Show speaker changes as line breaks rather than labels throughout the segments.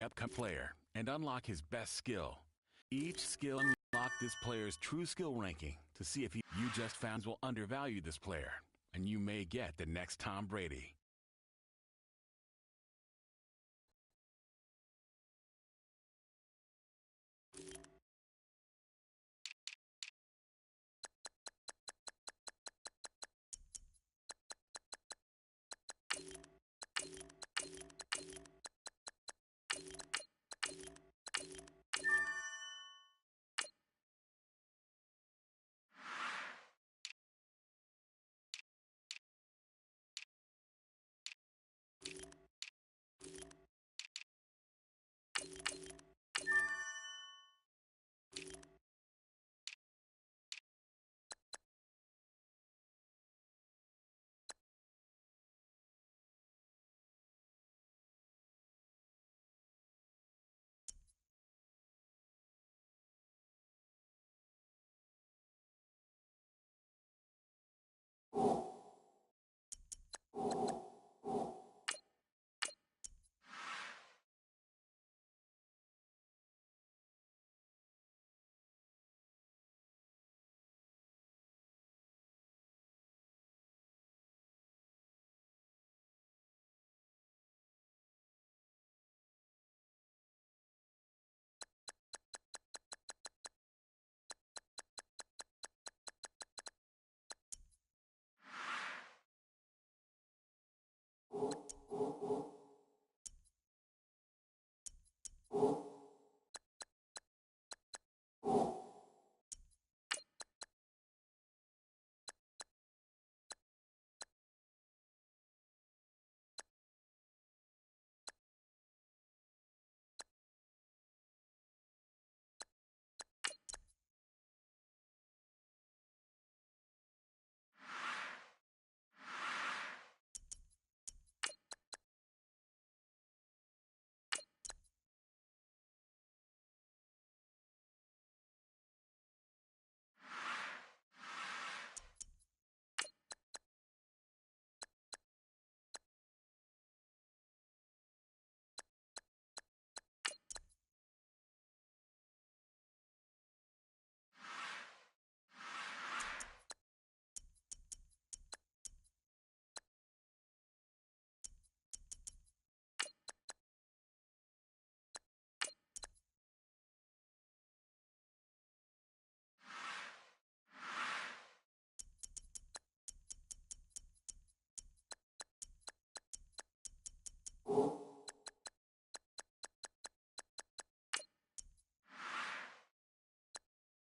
upcoming player and unlock his best skill. Each skill unlocks this player's true skill ranking to see if you just found will undervalue this player, and you may get the next Tom Brady.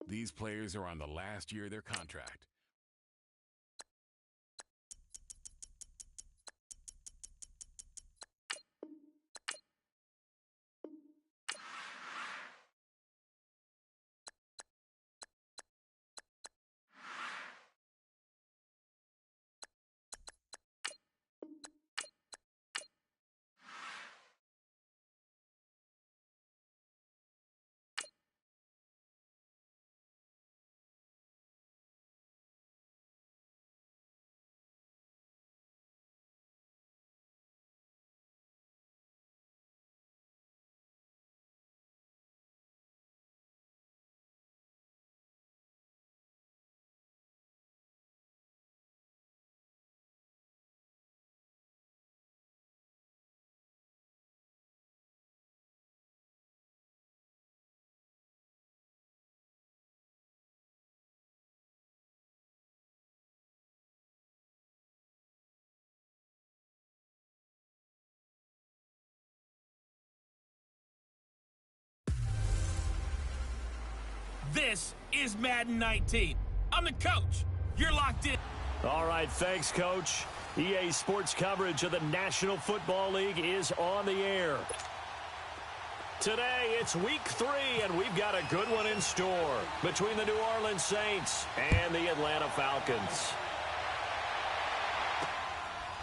These players are on the last year of their contract.
This is Madden 19. I'm the coach. You're locked in.
All right, thanks, Coach. EA Sports coverage of the National Football League is on the air. Today, it's Week 3, and we've got a good one in store between the New Orleans Saints and the Atlanta Falcons.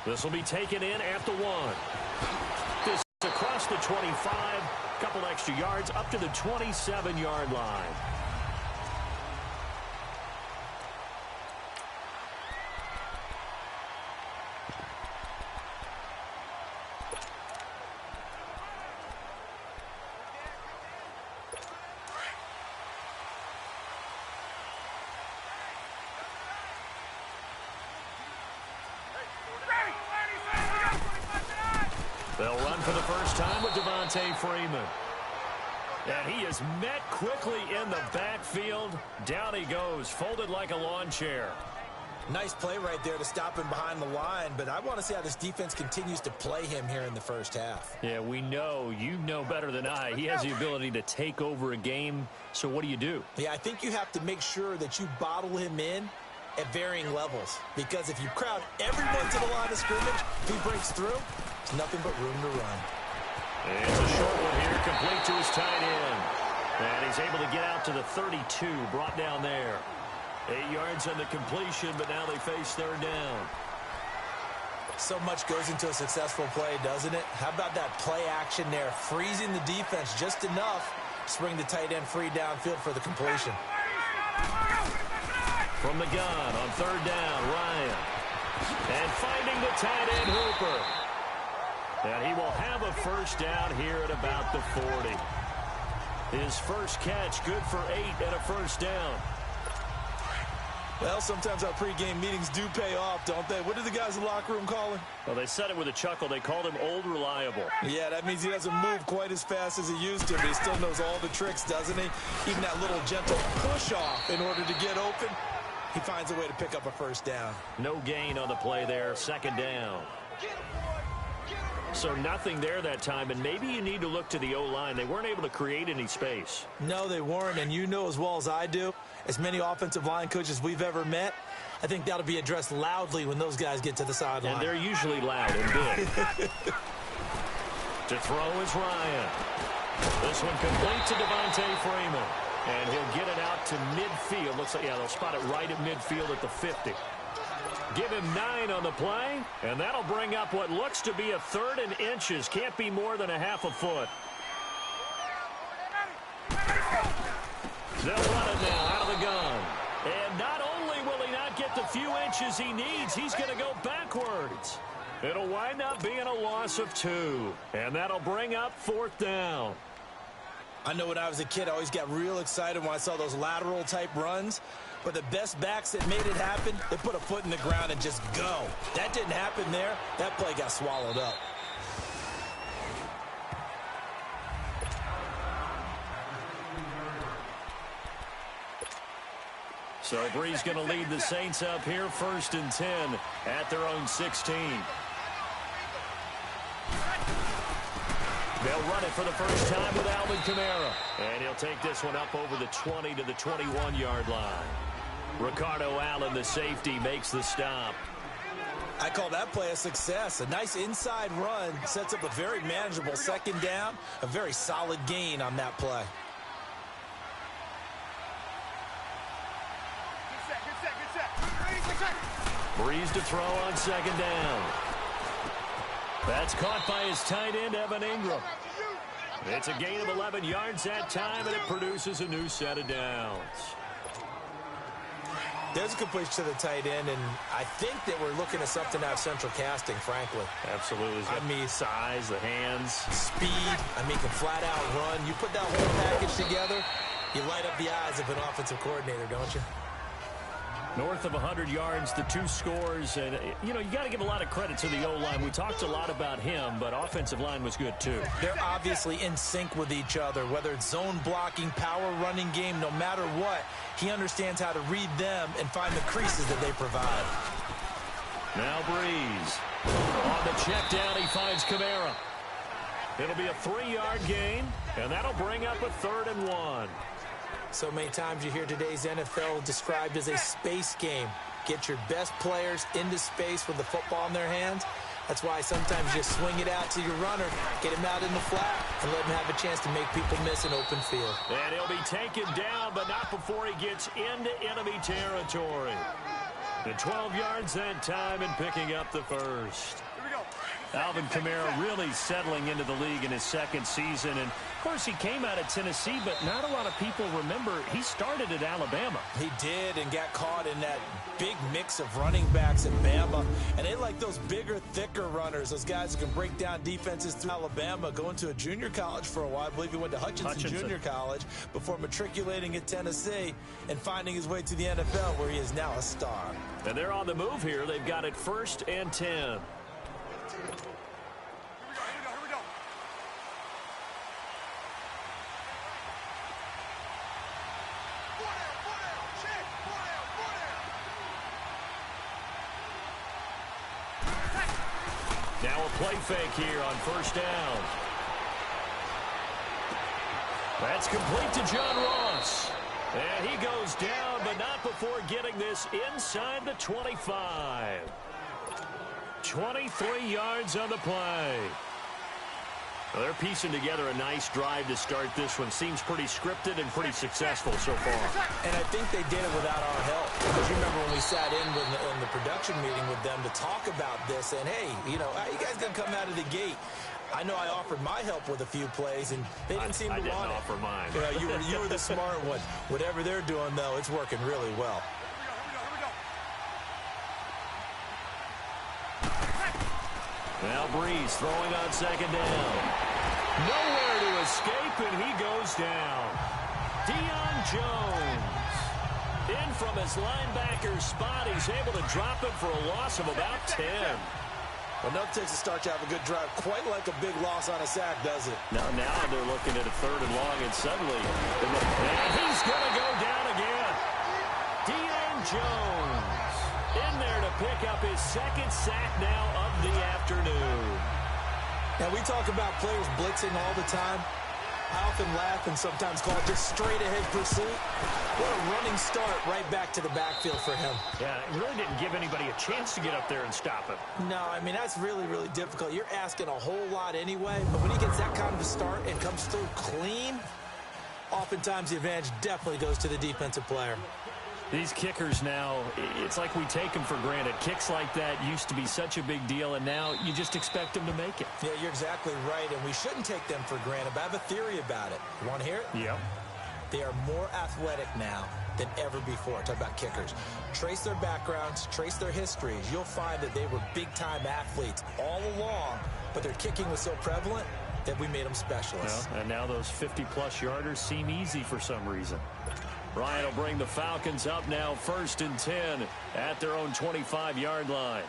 This will be taken in at the 1. This is across the 25, couple extra yards up to the 27-yard line. They'll run for the first time with Devontae Freeman. And he is met quickly in the backfield. Down he goes, folded like a lawn chair.
Nice play right there to stop him behind the line, but I want to see how this defense continues to play him here in the first half.
Yeah, we know. You know better than I. He has the ability to take over a game, so what do?
Yeah, I think you have to make sure that you bottle him in at varying levels, because if you crowd everyone to the line of scrimmage, if he breaks through, there's nothing but room to run.
It's a short one here, complete to his tight end. And he's able to get out to the 32, brought down there. 8 yards on the completion, but now they face third down.
So much goes into a successful play, doesn't it? How about that play action there, freezing the defense just enough to bring the tight end free downfield for the completion.
From the gun on third down, Ryan. And finding the tight end, Hooper. And he will have a first down here at about the 40. His first catch, good for 8 and a first down.
Well, sometimes our pregame meetings do pay off, don't they? What do the guys in the locker room call him?
Well, they said it with a chuckle. They called him Old Reliable.
Yeah, that means he doesn't move quite as fast as he used to, but he still knows all the tricks, doesn't he? Even that little gentle push-off in order to get open, he finds a way to pick up a first down.
No gain on the play there, second down. So nothing there that time, and maybe you need to look to the O-line. They weren't able to create any space.
No, they weren't, and you know as well as I do, as many offensive line coaches we've ever met, I think that'll be addressed loudly when those guys get to the sideline.
And they're usually loud and big. To throw is Ryan. This one complete to Devontae Freeman. And he'll get it out to midfield. Looks like, yeah, they'll spot it right at midfield at the 50. Give him 9 on the play, and that'll bring up what looks to be a third and inches. Can't be more than a half a foot. They'll run it now out of the gun. And not only will he not get the few inches he needs, he's going to go backwards. It'll wind up being a loss of 2. And that'll bring up fourth down.
I know when I was a kid, I always got real excited when I saw those lateral-type runs. But the best backs that made it happen, they put a foot in the ground and just go. That didn't happen there. That play got swallowed up.
So Bree's going to lead the Saints up here, 1st and 10 at their own 16. They'll run it for the first time with Alvin Kamara. And he'll take this one up over the 20 to the 21-yard line. Ricardo Allen, the safety, makes the stop.
I call that play a success. A nice inside run sets up a very manageable second down. A very solid gain on that play.
Breeze to throw on second down. That's caught by his tight end, Evan Ingram. It's a gain of 11 yards that time, and it produces a new set of downs.
There's a completion to the tight end, and I think that we're looking at something out of central casting, frankly.
Absolutely. I mean, size, the hands.
Speed. I mean, can flat out run. You put that whole package together, you light up the eyes of an offensive coordinator, don't you?
North of 100 yards, the 2 scores. And, you know, you got to give a lot of credit to the O-line. We talked a lot about him, but offensive line was good, too.
They're obviously in sync with each other, whether it's zone blocking, power running game, no matter what. He understands how to read them and find the creases that they provide.
Now Breeze. On the check down, he finds Kamara. It'll be a 3-yard gain, and that'll bring up a 3rd and 1.
So many times you hear today's NFL described as a space game. Get your best players into space with the football in their hands. That's why sometimes you swing it out to your runner, get him out in the flat, and let him have a chance to make people miss an open field.
And he'll be taken down, but not before he gets into enemy territory. The 12 yards that time and picking up the first. Alvin Kamara really settling into the league in his 2nd season. And, of course, he came out of Tennessee, but not a lot of people remember he started at Alabama.
He did, and got caught in that big mix of running backs at Bama. And they like those bigger, thicker runners, those guys who can break down defenses through Alabama, going to a junior college for a while. I believe he went to Hutchinson Junior College before matriculating at Tennessee and finding his way to the NFL, where he is now a star.
And they're on the move here. They've got it 1st and 10. Now a play fake here on first down. That's complete to John Ross. And he goes down, but not before getting this inside the 25. 23 yards on the play. Well, they're piecing together a nice drive to start this one. Seems pretty scripted and pretty successful so far.
And I think they did it without our help. Because you remember when we sat in the production meeting with them to talk about this, and hey, you know, how you guys going to come out of the gate? I know I offered my help with a few plays, and they didn't seem to want it.
I didn't offer mine.
You were the smart one. Whatever they're doing, though, it's working really well.
Now Breeze throwing on second down. Nowhere to escape, and he goes down. Deion Jones. In from his linebacker spot. He's able to drop it for a loss of about 10.
Enough takes to start to have a good drive. Quite like a big loss on a sack, does it?
Now they're looking at a 3rd and long, and suddenly, and he's going to go down again. Deion Jones in there to pick up his 2nd sack now of the afternoon.
Now, we talk about players blitzing all the time. I often laugh and sometimes call it just straight-ahead pursuit. What a running start right back to the backfield for him.
Yeah, it really didn't give anybody a chance to get up there and stop him.
No, I mean, that's really, really difficult. You're asking a whole lot anyway, but when he gets that kind of a start and comes through clean, oftentimes the advantage definitely goes to the defensive player.
These kickers now, it's like we take them for granted. Kicks like that used to be such a big deal, and now you just expect them to make it.
Yeah, you're exactly right, and we shouldn't take them for granted, but I have a theory about it. You want to hear it?
Yep.
They are more athletic now than ever before. Talk about kickers. Trace their backgrounds, trace their histories. You'll find that they were big-time athletes all along, but their kicking was so prevalent that we made them specialists.
Well, and now those 50-plus yarders seem easy for some reason. Ryan will bring the Falcons up now 1st and 10 at their own 25-yard line.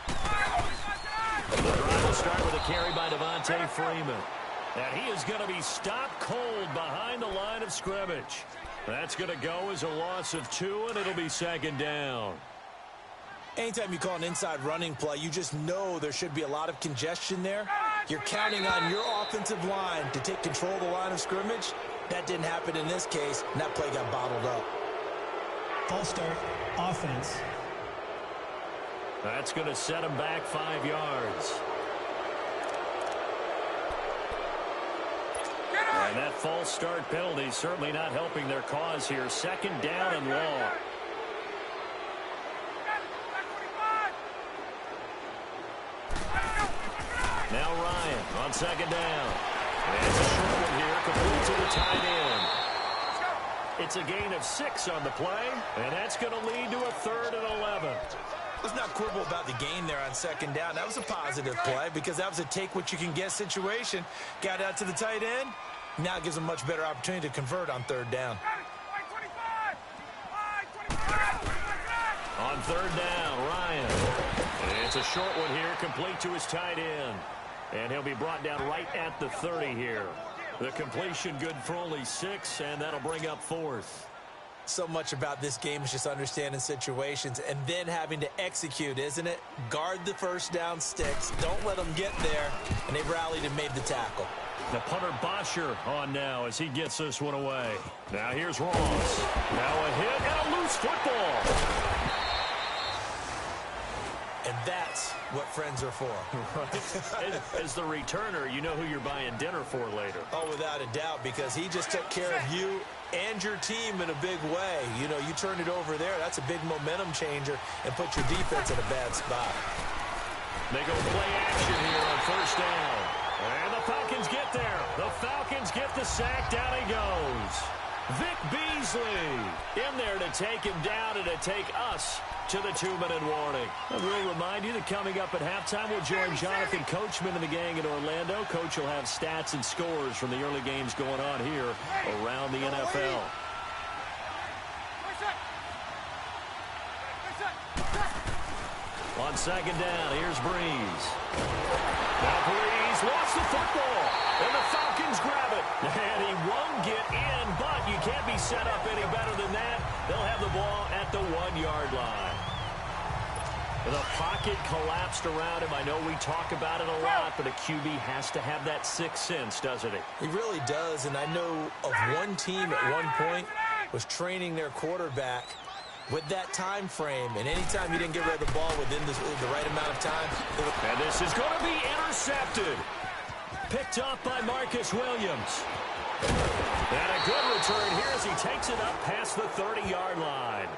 The drive will start with a carry by Devontae Freeman. And he is going to be stopped cold behind the line of scrimmage. That's going to go as a loss of 2, and it'll be 2nd down.
Anytime you call an inside running play, you just know there should be a lot of congestion there. You're counting on your offensive line to take control of the line of scrimmage. That didn't happen in this case, and that play got bottled up.
False start, offense.
That's going to set him back 5 yards. And that false start penalty certainly not helping their cause here. 2nd down and long. Now Ryan on 2nd down. And it's a short one here, complete to the tight end. It's a gain of 6 on the play, and that's going to lead to a 3rd and 11.
Let's not quibble about the gain there on 2nd down. That was a positive play because that was a take-what-you-can-get situation. Got out to the tight end. Now it gives them a much better opportunity to convert on 3rd down.
On 3rd down, Ryan. And it's a short one here, complete to his tight end. And he'll be brought down right at the 30 here. The completion good for only 6, and that'll bring up 4th.
So much about this game is just understanding situations and then having to execute, isn't it? Guard the first down sticks. Don't let them get there. And they rallied and made the tackle.
The punter Bosher on now as he gets this one away. Now here's Ross. Now a hit and a loose football.
And that's what friends are for.
Right. As the returner, you know who you're buying dinner for later.
Oh, without a doubt, because he just took care of you and your team in a big way. You know, you turn it over there, that's a big momentum changer and put your defense in a bad spot.
They go play action here on 1st down. And the Falcons get there. The Falcons get the sack. Down he goes. Vic Beasley in there to take him down and to take us to the 2-minute warning. And we'll remind you that coming up at halftime, we'll join Jonathan Coachman and the gang in Orlando. Coach will have stats and scores from the early games going on here around the NFL. On 2nd down, here's Breeze. Now Breeze lost the football, and the Falcons grab it. And he won't get in, but you can't be set up any better than that. They'll have the ball at at the 1-yard line. The pocket collapsed around him. I know we talk about it a lot, but a QB has to have that sixth sense, doesn't he?
He really does, and I know of one team at one point was training their quarterback with that time frame, and anytime you didn't get rid of the ball within the right amount of time.
And this is going to be intercepted. Picked off by Marcus Williams. And a good return here as he takes it up past the 30-yard line.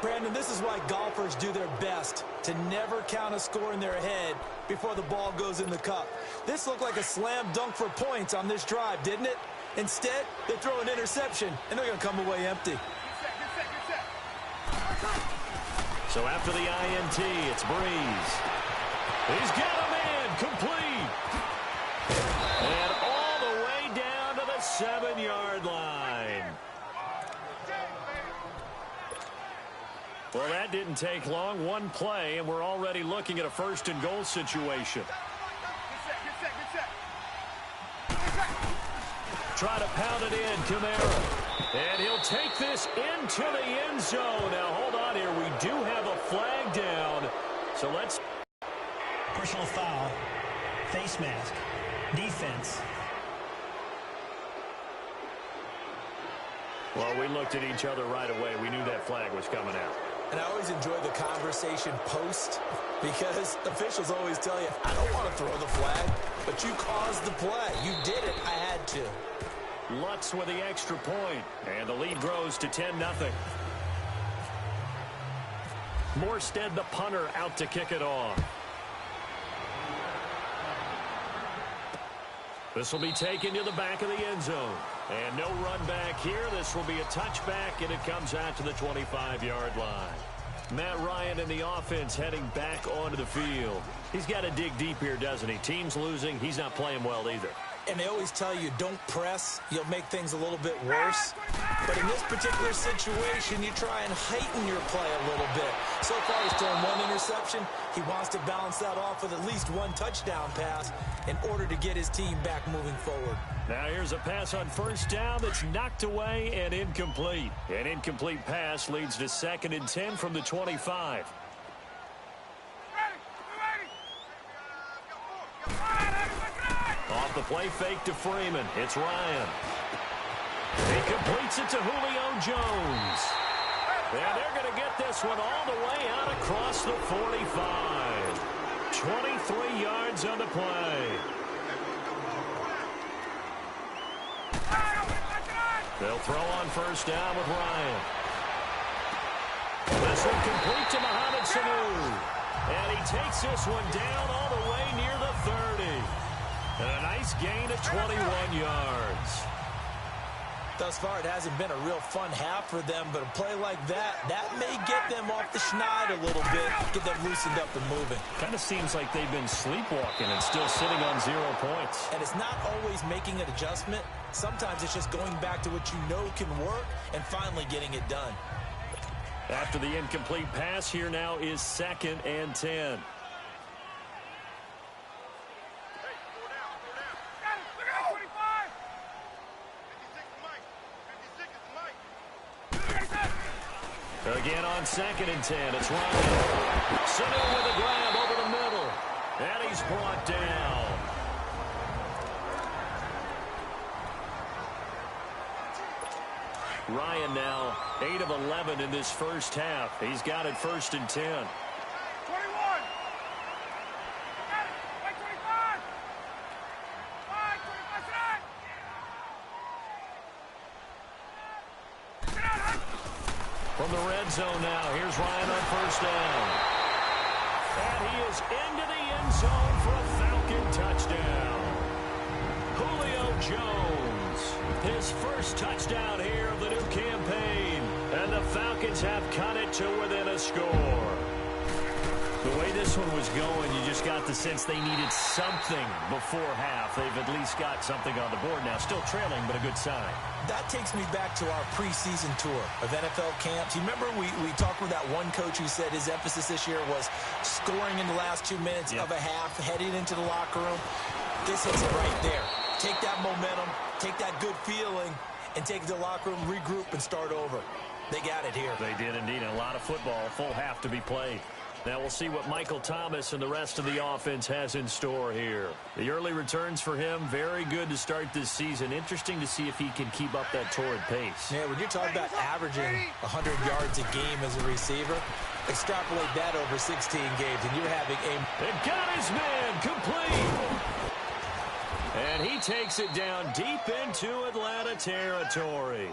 Brandon, this is why golfers do their best to never count a score in their head before the ball goes in the cup. This looked like a slam dunk for points on this drive, didn't it? Instead, they throw an interception, and they're going to come away empty.
So after the INT, it's Breeze. He's got a man complete. And all the way down to the 7-yard line. Well, that didn't take long. One play, and we're already looking at a first-and-goal situation. Try to pound it in, Kamara. And he'll take this into the end zone. Now, hold on here. We do have a flag down. So let's...
Personal foul. Face mask. Defense.
Well, we looked at each other right away. We knew that flag was coming out.
And I always enjoy the conversation post because officials always tell you, I don't want to throw the flag, but you caused the play. You did it. I had to.
Lutz with the extra point, and the lead grows to 10-0. Morstead, the punter, out to kick it off. This will be taken to the back of the end zone. And no run back here. This will be a touchback, and it comes out to the 25-yard line. Matt Ryan in the offense heading back onto the field. He's got to dig deep here, doesn't he? Team's losing. He's not playing well either.
And they always tell you, don't press. You'll make things a little bit worse. But in this particular situation, you try and heighten your play a little bit. So far, he's thrown one interception. He wants to balance that off with at least one touchdown pass in order to get his team back moving forward.
Now here's a pass on first down that's knocked away and incomplete. An incomplete pass leads to 2nd and 10 from the 25. Off the play fake to Freeman. It's Ryan. He completes it to Julio Jones. And they're going to get this one all the way out across the 45. 23 yards on the play. They'll throw on first down with Ryan. This one complete to Mohamed Sanu. And he takes this one down all the way near the 30. And a nice gain of 21 yards.
Thus far, it hasn't been a real fun half for them, but a play like that may get them off the schneid a little bit, get them loosened up and moving.
Kind of seems like they've been sleepwalking and still sitting on 0 points.
And it's not always making an adjustment. Sometimes it's just going back to what you know can work and finally getting it done.
After the incomplete pass, here now is 2nd and 10. Again on 2nd and 10, it's Ryan. Sanu with a grab over the middle. And he's brought down. Ryan now 8 of 11 in this first half. He's got it 1st and 10.
21.
From the red zone now, here's Ryan on first down. And he is into the end zone for a Falcon touchdown. Julio Jones, his first touchdown here of the new campaign. And the Falcons have cut it to within a score. The way this one was going, you just got the sense they needed something before half. They've at least got something on the board now. Still trailing, but a good sign.
That takes me back to our preseason tour of NFL camps. You remember we talked with that one coach who said his emphasis this year was scoring in the last 2 minutes of a half, heading into the locker room. This hits it right there. Take that momentum, take that good feeling, and take it to the locker room, regroup, and start over. They got it here.
They did indeed. A lot of football, a full half to be played. Now we'll see what Michael Thomas and the rest of the offense has in store here. The early returns for him, very good to start this season. Interesting to see if he can keep up that torrid pace.
Yeah, when you're talking about averaging 100 yards a game as a receiver, extrapolate that over 16 games, and you're having a...
It got his man complete. And he takes it down deep into Atlanta territory.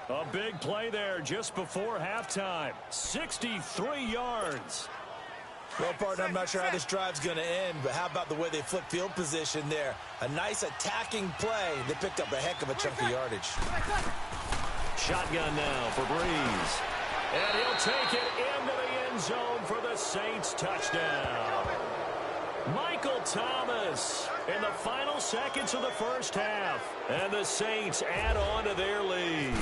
A big play there just before halftime. 63 yards.
Well, partner, I'm not sure how this drive's going to end, but how about the way they flip field position there? A nice attacking play. They picked up a heck of a chunk of yardage.
Shotgun now for Breeze. And he'll take it into the end zone for the Saints touchdown. Michael Thomas in the final seconds of the first half. And the Saints add on to their lead.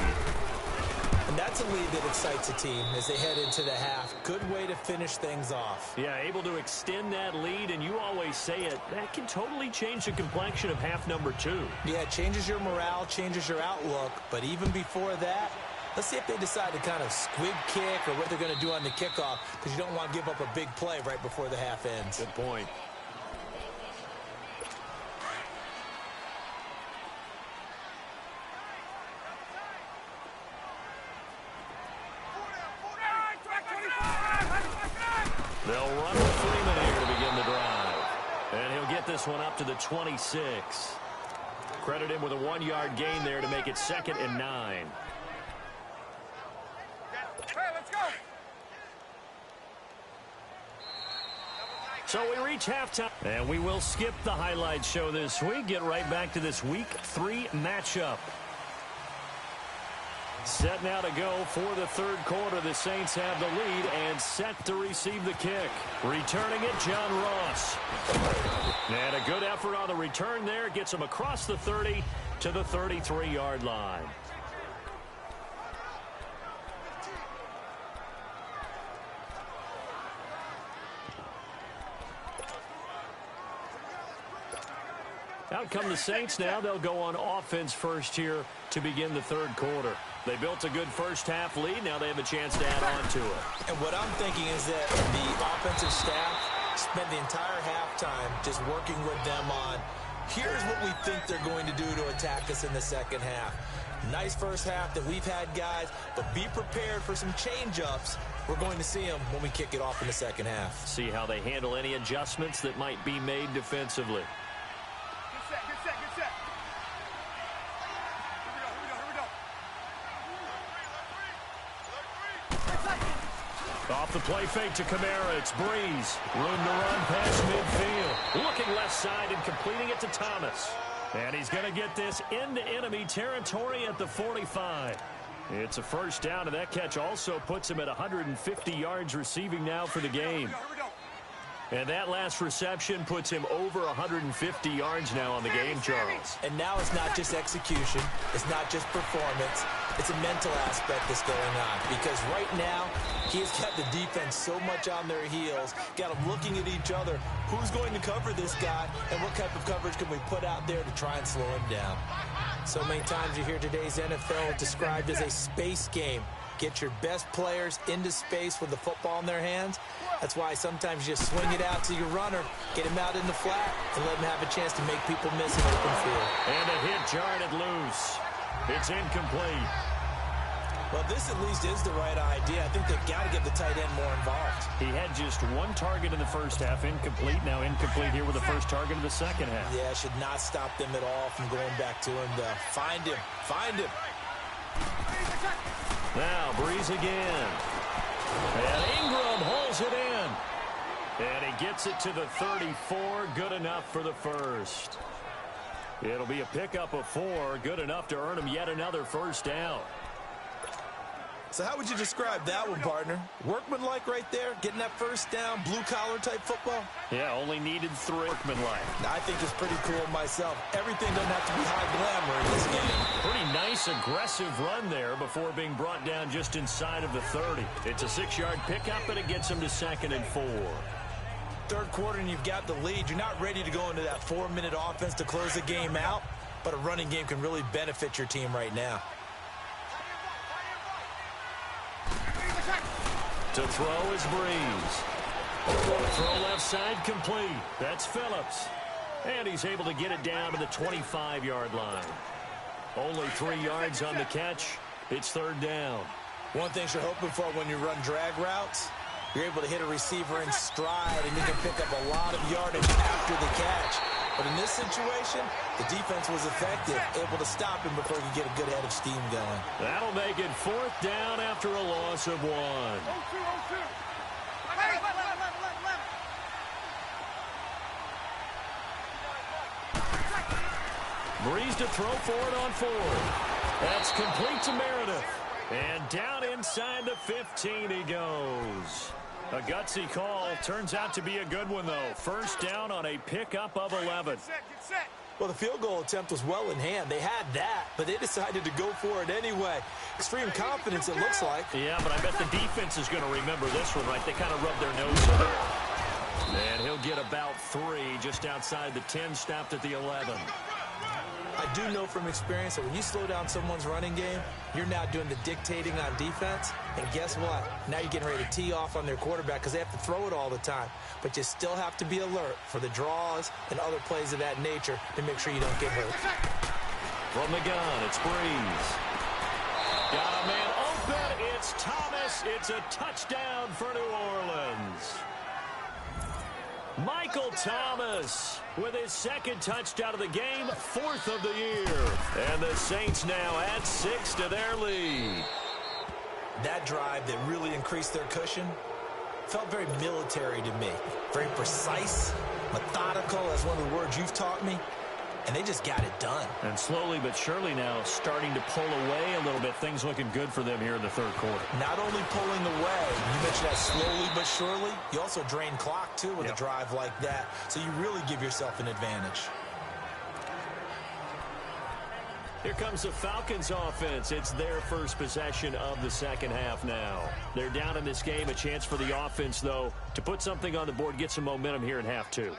And that's a lead that excites a team as they head into the half. Good way to finish things off.
Yeah, able to extend that lead, and you always say it, that can totally change the complexion of half number 2.
Yeah, it changes your morale, changes your outlook. But even before that, let's see if they decide to kind of squib kick or what they're going to do on the kickoff, because you don't want to give up a big play right before the half ends.
Good point. They'll run with Freeman here to begin the drive. And he'll get this one up to the 26. Credit him with a 1-yard gain there to make it 2nd and 9.
Hey, let's go.
So we reach halftime. And we will skip the highlight show this week. Get right back to this Week 3 matchup. Set now to go for the third quarter. The Saints have the lead and set to receive the kick. Returning it, John Ross. And a good effort on the return there. Gets him across the 30 to the 33-yard line. Out come the Saints now. They'll go on offense first here to begin the third quarter. They built a good first half lead. Now they have a chance to add on to it.
And what I'm thinking is that the offensive staff spent the entire halftime just working with them on, here's what we think they're going to do to attack us in the second half. Nice first half that we've had, guys, but be prepared for some change-ups. We're going to see them when we kick it off in the second half.
See how they handle any adjustments that might be made defensively. Off the play fake to Kamara. It's Breeze. Room to run past midfield. Looking left side and completing it to Thomas. And he's going to get this into enemy territory at the 45. It's a first down, and that catch also puts him at 150 yards receiving now for the game. And that last reception puts him over 150 yards now on the game, Charles.
And now it's not just execution. It's not just performance. It's a mental aspect that's going on. Because right now, he has got the defense so much on their heels, got them looking at each other. Who's going to cover this guy, and what type of coverage can we put out there to try and slow him down? So many times you hear today's NFL described as a space game. Get your best players into space with the football in their hands. That's why sometimes you just swing it out to your runner, get him out in the flat, and let him have a chance to make people miss an open field.
And a hit jarred it loose. It's incomplete.
Well, this at least is the right idea. I think they've got to get the tight end more involved.
He had just one target in the first half, incomplete. Now incomplete here with the first target of the second half.
Yeah, should not stop them at all from going back to him to find him. Find him.
Now Breeze again. And Ingram holds it in. And he gets it to the 34. Good enough for the first. It'll be a pickup of 4. Good enough to earn him yet another first down.
So how would you describe that one, partner? Workmanlike right there, getting that first down, blue-collar type football?
Yeah, only needed 3. Workmanlike.
I think it's pretty cool myself. Everything doesn't have to be high glamour in this game.
Pretty nice, aggressive run there before being brought down just inside of the 30. It's a 6-yard pickup, and it gets him to 2nd and 4.
Third quarter, and you've got the lead. You're not ready to go into that 4-minute offense to close the game out, but a running game can really benefit your team right now.
To throw is Breeze. Throw left side complete. That's Phillips. And he's able to get it down to the 25-yard line. Only 3 yards on the catch. It's third down.
One thing you're hoping for when you run drag routes, you're able to hit a receiver in stride, and you can pick up a lot of yardage after the catch. But in this situation, the defense was effective, able to stop him before he could get a good head of steam going.
That'll make it fourth down after a loss of 1. Breeze to throw forward on 4. That's complete to Meredith. And down inside the 15 he goes. A gutsy call. Turns out to be a good one, though. First down on a pickup of 11.
Well, the field goal attempt was well in hand. They had that, but they decided to go for it anyway. Extreme confidence, it looks like.
Yeah, but I bet the defense is going to remember this one, right? They kind of rubbed their nose on it. And he'll get about 3 just outside the 10, stopped at the 11.
I do know from experience that when you slow down someone's running game, you're now doing the dictating on defense. And guess what? Now you're getting ready to tee off on their quarterback because they have to throw it all the time. But you still have to be alert for the draws and other plays of that nature to make sure you don't get hurt.
From the gun, it's Breeze. Got a man open. It's Thomas. It's a touchdown for New Orleans. Michael Thomas with his second touchdown of the game, 4th of the year. And the Saints now add 6 to their lead.
That drive that really increased their cushion felt very military to me. Very precise, methodical, as one of the words you've taught me. And they just got it done.
And slowly but surely now starting to pull away a little bit. Things looking good for them here in the third quarter.
Not only pulling away, you mentioned that slowly but surely, you also drain clock, too, with a drive like that. So you really give yourself an advantage.
Here comes the Falcons offense. It's their first possession of the second half now. They're down in this game. A chance for the offense, though, to put something on the board, get some momentum here in half 2.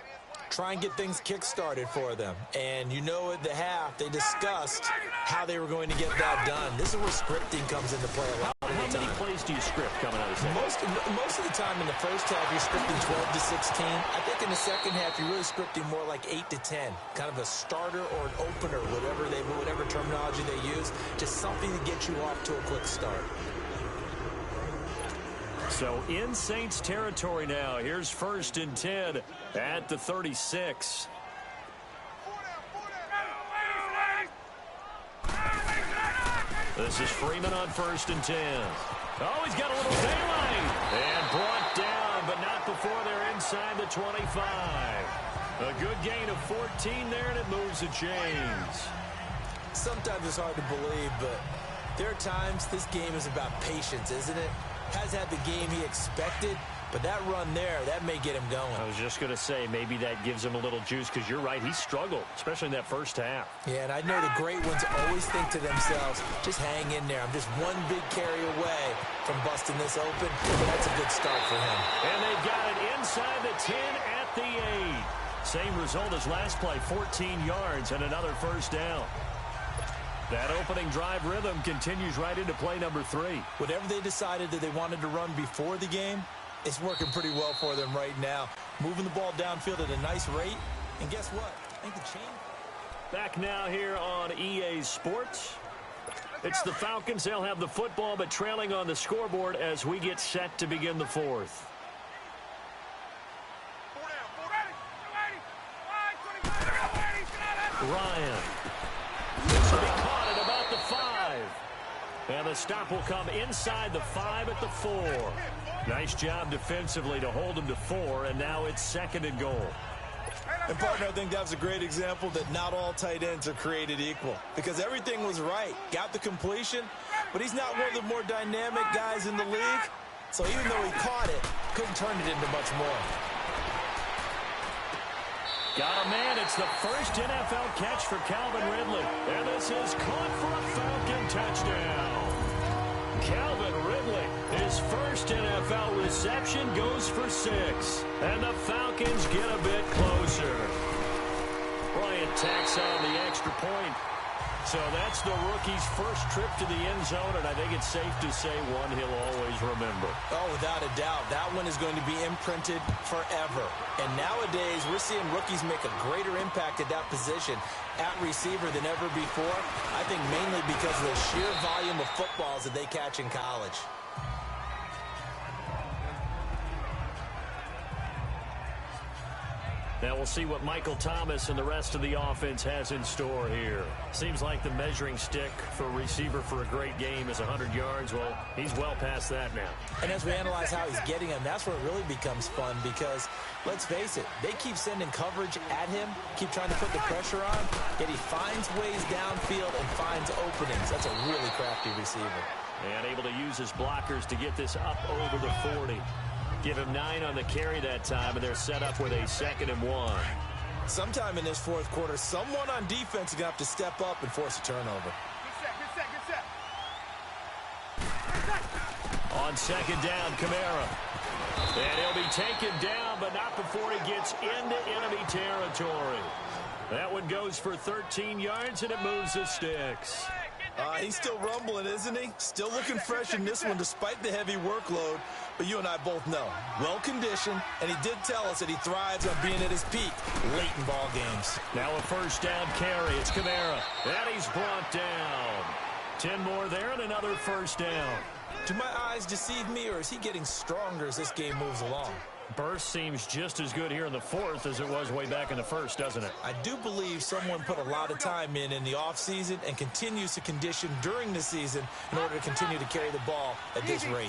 Try and get things kick-started for them. And you know at the half, they discussed how they were going to get that done. This is where scripting comes into play a lot.
How many plays do you script coming out of the second?
Most of the time in the first half, you're scripting 12 to 16. I think in the second half, you're really scripting more like 8 to 10. Kind of a starter or an opener, whatever terminology they use. Just something to get you off to a quick start.
So in Saints territory now. Here's 1st and 10 at the 36. This is Freeman on 1st and 10. Oh, he's got a little daylight. And brought down, but not before they're inside the 25. A good gain of 14 there, and it moves the chains.
Sometimes it's hard to believe, but there are times this game is about patience, isn't it? Has had the game he expected, but that run there, that may get him going.
I was just going to say, maybe that gives him a little juice, because you're right, he struggled, especially in that first half.
Yeah, and I know the great ones always think to themselves, just hang in there. I'm just one big carry away from busting this open. That's a good start for him.
And they've got it inside the 10 at the 8. Same result as last play, 14 yards and another first down. That opening drive rhythm continues right into play number 3.
Whatever they decided that they wanted to run before the game, it's working pretty well for them right now. Moving the ball downfield at a nice rate. And guess what? I think the chain.
Back now here on EA Sports. It's the Falcons. They'll have the football, but trailing on the scoreboard as we get set to begin the 4th. Ryan. This will be caught at about the 5. And the stop will come inside the 5 at the 4. Nice job defensively to hold him to 4, and now it's 2nd and goal.
And, partner, I think that was a great example that not all tight ends are created equal, because everything was right. Got the completion, but he's not one of the more dynamic guys in the league. So even though he caught it, couldn't turn it into much more.
Got a man. It's the first NFL catch for Calvin Ridley. And this is caught for a Falcon touchdown. Calvin Ridley, his first NFL reception, goes for 6. And the Falcons get a bit closer. Bryant tacks on the extra point. So that's the rookie's first trip to the end zone, and I think it's safe to say one he'll always remember.
Oh, without a doubt. That one is going to be imprinted forever. And nowadays, we're seeing rookies make a greater impact at that position at receiver than ever before. I think mainly because of the sheer volume of footballs that they catch in college.
Now we'll see what Michael Thomas and the rest of the offense has in store here. Seems like the measuring stick for a receiver for a great game is 100 yards. Well, he's well past that now.
And as we analyze how he's getting them, that's where it really becomes fun because, let's face it, they keep sending coverage at him, keep trying to put the pressure on, yet he finds ways downfield and finds openings. That's a really crafty receiver.
And able to use his blockers to get this up over the 40. Give him 9 on the carry that time, and they're set up with a 2nd and 1.
Sometime in this fourth quarter, someone on defense is going to have to step up and force a turnover.
On 2nd down, Kamara. And he'll be taken down, but not before he gets into enemy territory. That one goes for 13 yards, and it moves the sticks.
He's still rumbling, isn't he? Still looking fresh in this one despite the heavy workload. But you and I both know, well-conditioned, and he did tell us that he thrives on being at his peak late in ball games.
Now a 1st down carry. It's Kamara. And he's brought down. 10 more there and another 1st down.
Do my eyes deceive me, or is he getting stronger as this game moves along?
Burst seems just as good here in the 4th as it was way back in the 1st, doesn't it?
I do believe someone put a lot of time in the offseason and continues to condition during the season in order to continue to carry the ball at this rate.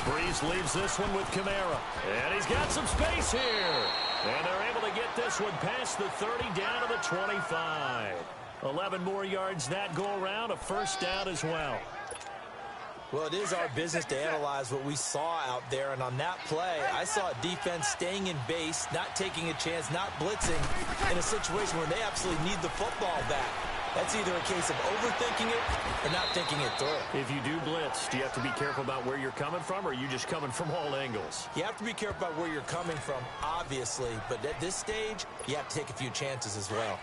Breeze leaves this one with Kamara. And he's got some space here. And they're able to get this one past the 30 down to the 25. 11 more yards that go around, a 1st down as well.
Well, it is our business to analyze what we saw out there, and on that play, I saw a defense staying in base, not taking a chance, not blitzing, in a situation where they absolutely need the football back. That's either a case of overthinking it or not thinking it through.
If you do blitz, do you have to be careful about where you're coming from, or are you just coming from all angles?
You have to be careful about where you're coming from, obviously, but at this stage, you have to take a few chances as well.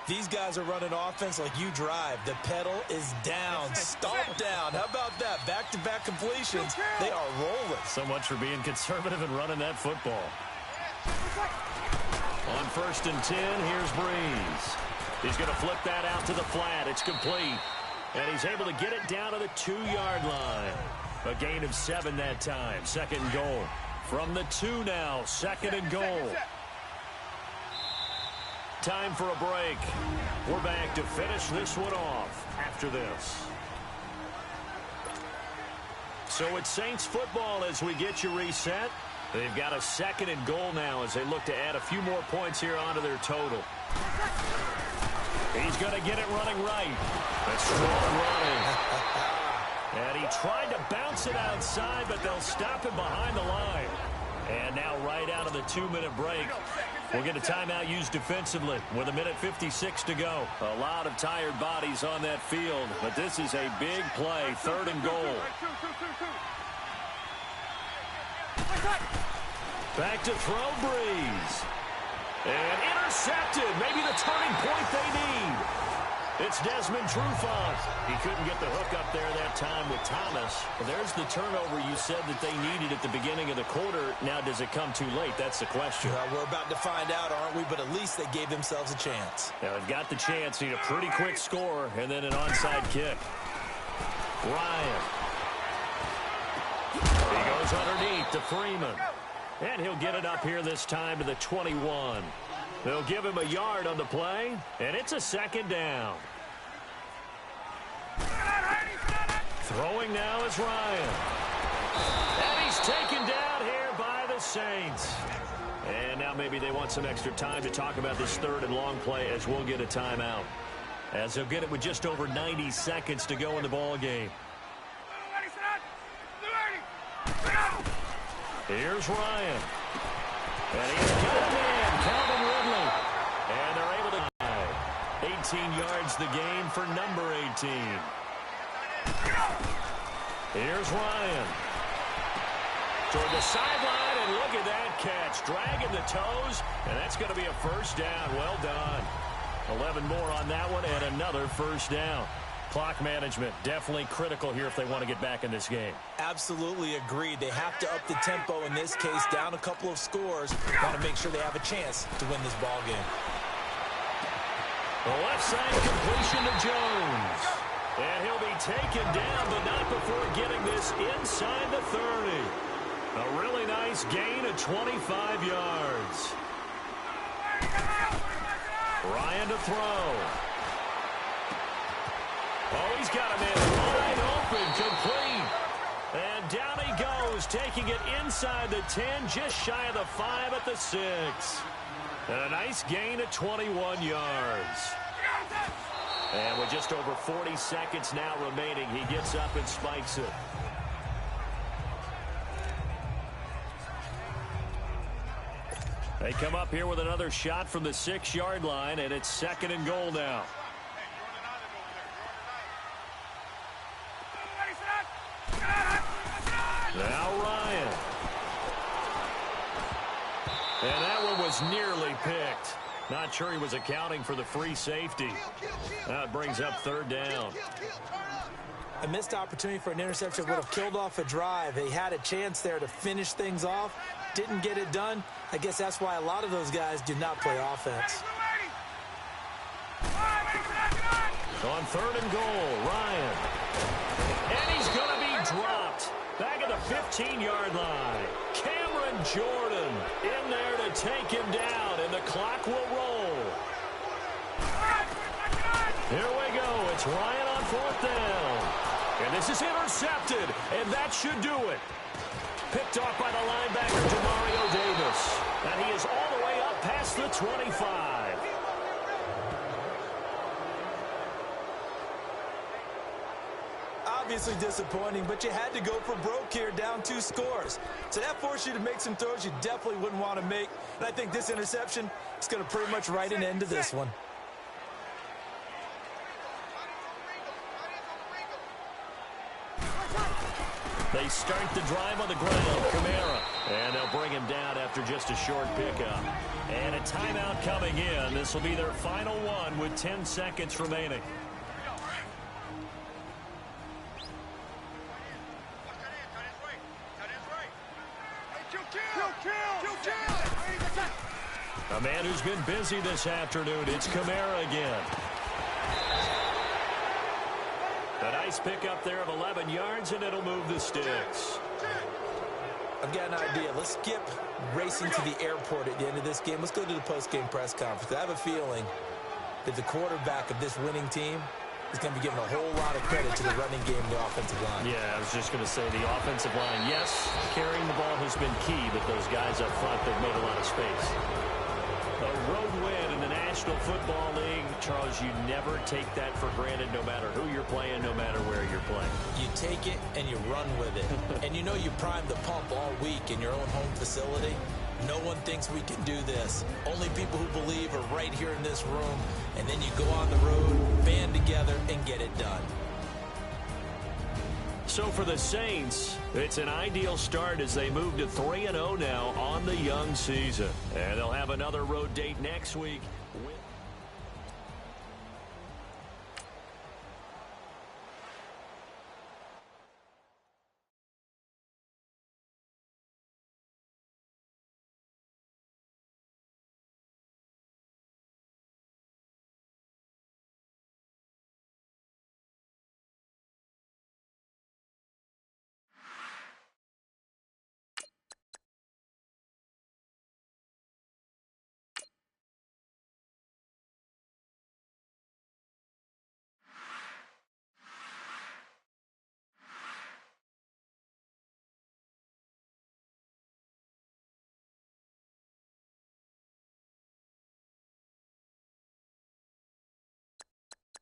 These guys are running offense like you drive. The pedal is down, stomp down. How about that? Back-to-back completions. They are rolling.
So much for being conservative and running that football. On 1st and 10, here's Breeze. He's going to flip that out to the flat. It's complete. And he's able to get it down to the 2-yard line. A gain of 7 that time. 2nd and goal. From the 2 now, 2nd and goal. Time for a break. We're back to finish this one off after this. So it's Saints football as we get you reset. They've got a 2nd and goal now as they look to add a few more points here onto their total. He's going to get it running right. That's strong running. And he tried to bounce it outside, but they'll stop him behind the line. And now right out of the 2-minute break, we'll get a timeout used defensively with 1:56 to go. A lot of tired bodies on that field, but this is a big play, 3rd and goal. Back to throw, Breeze. And intercepted. Maybe the turning point they need. It's Desmond Trufant. He couldn't get the hook up there that time with Thomas. Well, there's the turnover you said that they needed at the beginning of the quarter. Now, does it come too late? That's the question.
We're about to find out, aren't we? But at least they gave themselves a chance.
Now, they've got the chance. Need a pretty quick score and then an onside kick. Ryan. He goes underneath to Freeman. And he'll get it up here this time to the 21. They'll give him a yard on the play, and it's a 2nd down. Throwing now is Ryan. And he's taken down here by the Saints. And now maybe they want some extra time to talk about this 3rd and long play as we'll get a timeout. As they'll get it with just over 90 seconds to go in the ball game. Here's Ryan. And he's got a man, Calvin Ridley. And they're able to tie. 18 yards the game for number 18. Here's Ryan. Toward the sideline, and look at that catch. Dragging the toes, and that's going to be a 1st down. Well done. 11 more on that one and another first down. Clock management, definitely critical here if they want to get back in this game.
Absolutely agreed. They have to up the tempo in this case, down a couple of scores. Want to make sure they have a chance to win this ball game.
The left side completion to Jones. And he'll be taken down, but not before getting this inside the 30. A really nice gain of 25 yards. Ryan to throw. Oh, he's got him in wide open, complete. And down he goes, taking it inside the 10, just shy of the 5 at the 6. And a nice gain of 21 yards. And with just over 40 seconds now remaining, he gets up and spikes it. They come up here with another shot from the 6-yard line, and it's 2nd and goal now. Now Ryan. And that one was nearly picked. Not sure he was accounting for the free safety. Now it brings up 3rd down.
A missed opportunity for an interception would have killed off a drive. They had a chance there to finish things off. Didn't get it done. I guess that's why a lot of those guys do not play offense.
On 3rd and goal, Ryan. And he's going to be dropped. Back at the 15-yard line. Cameron Jordan in there to take him down, and the clock will roll. Here we go. It's Ryan on 4th down. And this is intercepted, and that should do it. Picked off by the linebacker, Demario Davis. And he is all the way up past the 25.
Obviously disappointing, but you had to go for broke here, down 2 scores. So that forced you to make some throws you definitely wouldn't want to make. And I think this interception is going to pretty much write an end to this one.
They start the drive on the ground. Kamara. And they'll bring him down after just a short pickup. And a timeout coming in. This will be their final one with 10 seconds remaining. A man who's been busy this afternoon. It's Kamara again. A nice pickup there of 11 yards, and it'll move the sticks.
I've got an idea. Let's skip racing to the airport at the end of this game. Let's go to the post-game press conference. I have a feeling that the quarterback of this winning team is going to be given a whole lot of credit to the running game and the offensive line.
Yeah, I was just going to say the offensive line, yes, carrying the ball has been key, but those guys up front, they've made a lot of space. A road win in the National Football League. Charles, you never take that for granted no matter who you're playing, no matter where you're playing.
You take it and you run with it. And you know you primed the pump all week in your own home facility. No one thinks we can do this. Only people who believe are right here in this room. And then you go on the road, band together, and get it done.
So for the Saints, it's an ideal start as they move to 3-0 now on the young season. And they'll have another road date next week.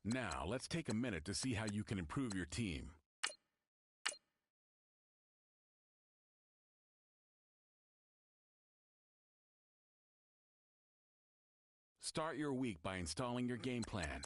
Now, let's take a minute to see how you can improve your team. Start your week by installing your game plan.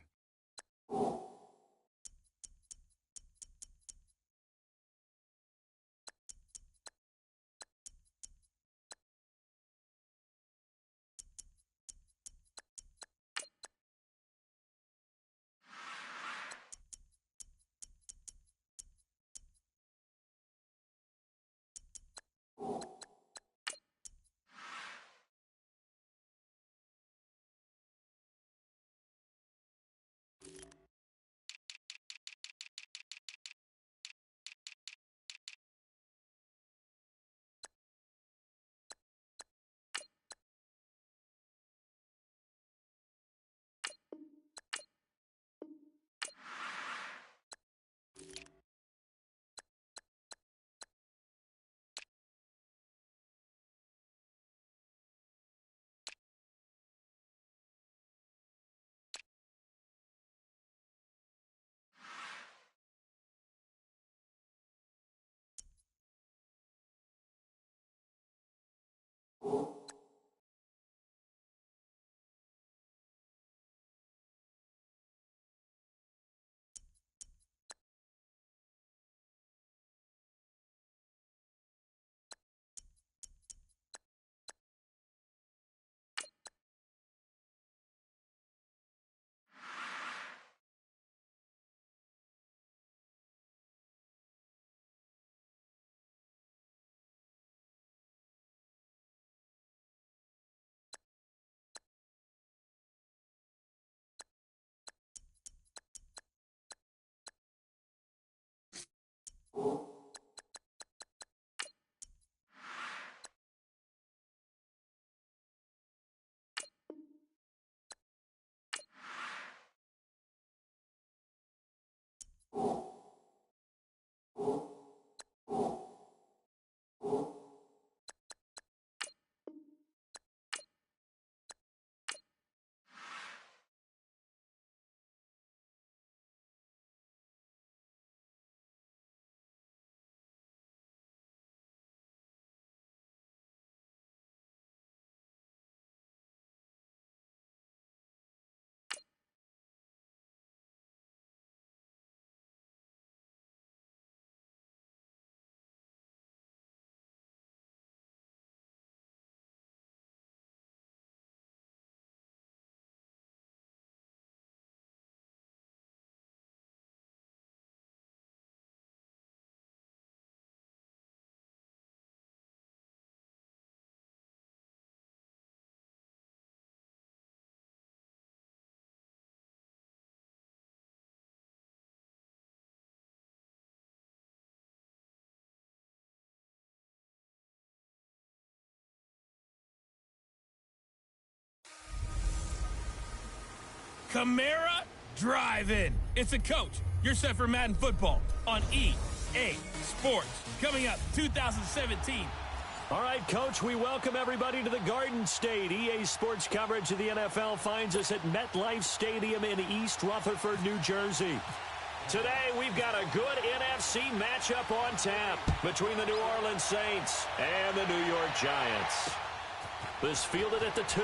Kamara Drive-In. It's the coach. You're set for Madden football on EA Sports. Coming up 2017.
All right, Coach, we welcome everybody to the Garden State. EA Sports coverage of the NFL finds us at MetLife Stadium in East Rutherford, New Jersey. Today, we've got a good NFC matchup on tap between the New Orleans Saints and the New York Giants. This fielded at the 2.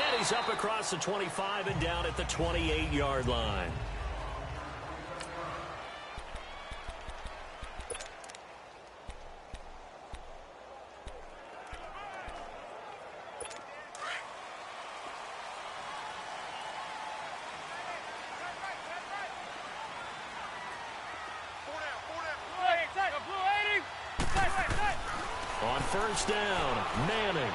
And he's up across the 25 and down at the 28-yard line. On first down, Manning.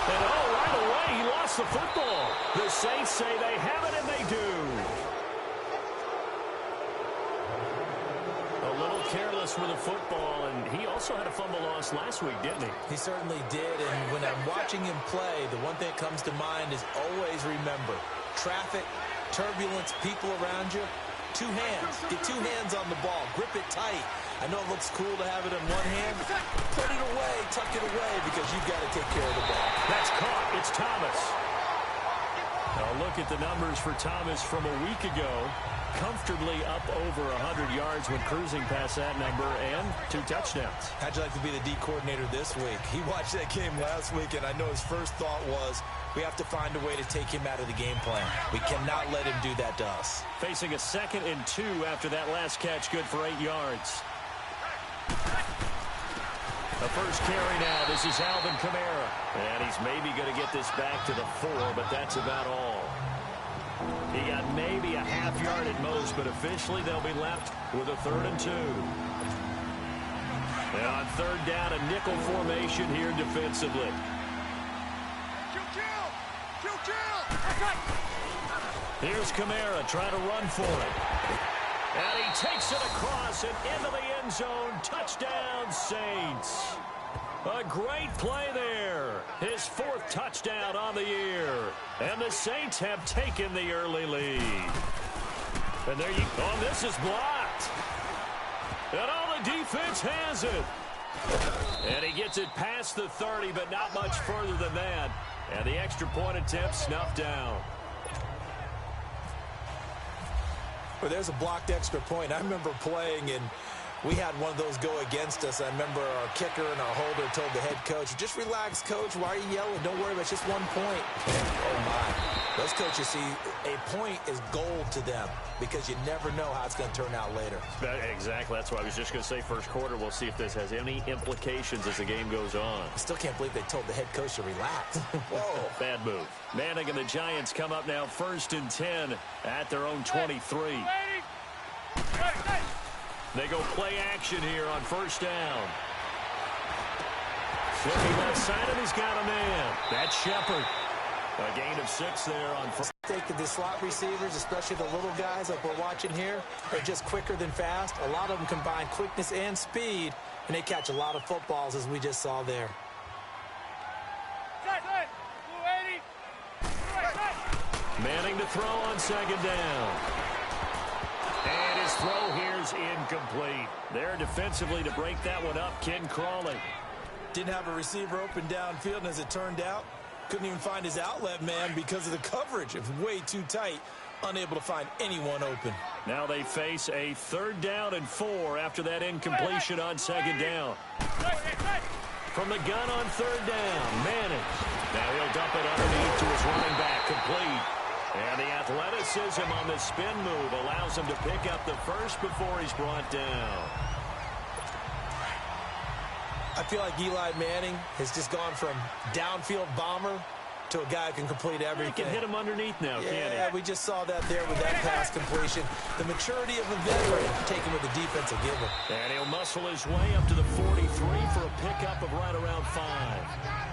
And right away, he lost the football. The Saints say they have it, and they do. A little careless with the football, and he also had a fumble loss last week, didn't he?
He certainly did, and when I'm watching him play, the one thing that comes to mind is always remember, traffic, turbulence, people around you, 2 hands. Get 2 hands on the ball. Grip it tight. I know it looks cool to have it in one hand. Put it away, tuck it away, because you've got to take care of the ball.
That's caught. It's Thomas. Now look at the numbers for Thomas from a week ago. Comfortably up over 100 yards when cruising past that number, and 2 touchdowns.
How'd you like to be the D coordinator this week? He watched that game last week, and I know his first thought was, we have to find a way to take him out of the game plan. We cannot let him do that to us.
Facing a 2nd and 2 after that last catch, good for 8 yards. The first carry now. This is Alvin Kamara. And he's maybe going to get this back to the 4, but that's about all. He got maybe a half yard at most, but officially they'll be left with a 3rd and 2. And on 3rd down, a nickel formation here defensively. Here's Kamara trying to run for it. And he takes it across and into the end zone. Touchdown, Saints. A great play there. His 4th touchdown on the year. And the Saints have taken the early lead. And there you go. Oh, this is blocked. And all the defense has it. And he gets it past the 30, but not much further than that. And the extra point attempt snuffed down.
Well, there's a blocked extra point. I remember playing, and We had one of those go against us. I remember our kicker and our holder told the head coach, just relax, coach. Why are you yelling? Don't worry about it. It's just 1 point. And, oh, my. Those coaches see a point is gold to them because you never know how it's going to turn out later.
Exactly. That's what I was just going to say. First quarter, we'll see if this has any implications as the game goes on.
I still can't believe they told the head coach to relax. Whoa.
Bad move. Manning and the Giants come up now 1st and 10 at their own 23. They go play action here on 1st down. Looking left side, and he's got a man. That's Shepard. A gain of 6 there on first.
The slot receivers, especially the little guys like we're watching here, are just quicker than fast. A lot of them combine quickness and speed, and they catch a lot of footballs, as we just saw there.
Manning to throw on 2nd down. And his throw here's incomplete. There defensively to break that one up, Ken Crawley.
Didn't have a receiver open downfield, and as it turned out, couldn't even find his outlet man because of the coverage. It was way too tight, unable to find anyone open.
Now they face a 3rd down and 4 after that incompletion on 2nd down. From the gun on 3rd down, Manning. Now he'll dump it underneath to his running back, complete. And the athleticism on the spin move allows him to pick up the first before he's brought down.
I feel like Eli Manning has just gone from downfield bomber to a guy who can complete everything.
He can hit him underneath now, can't he?
Yeah, we just saw that there with that pass completion. The maturity of a veteran taken with the defense will give him.
And he'll muscle his way up to the 43 for a pickup of right around 5.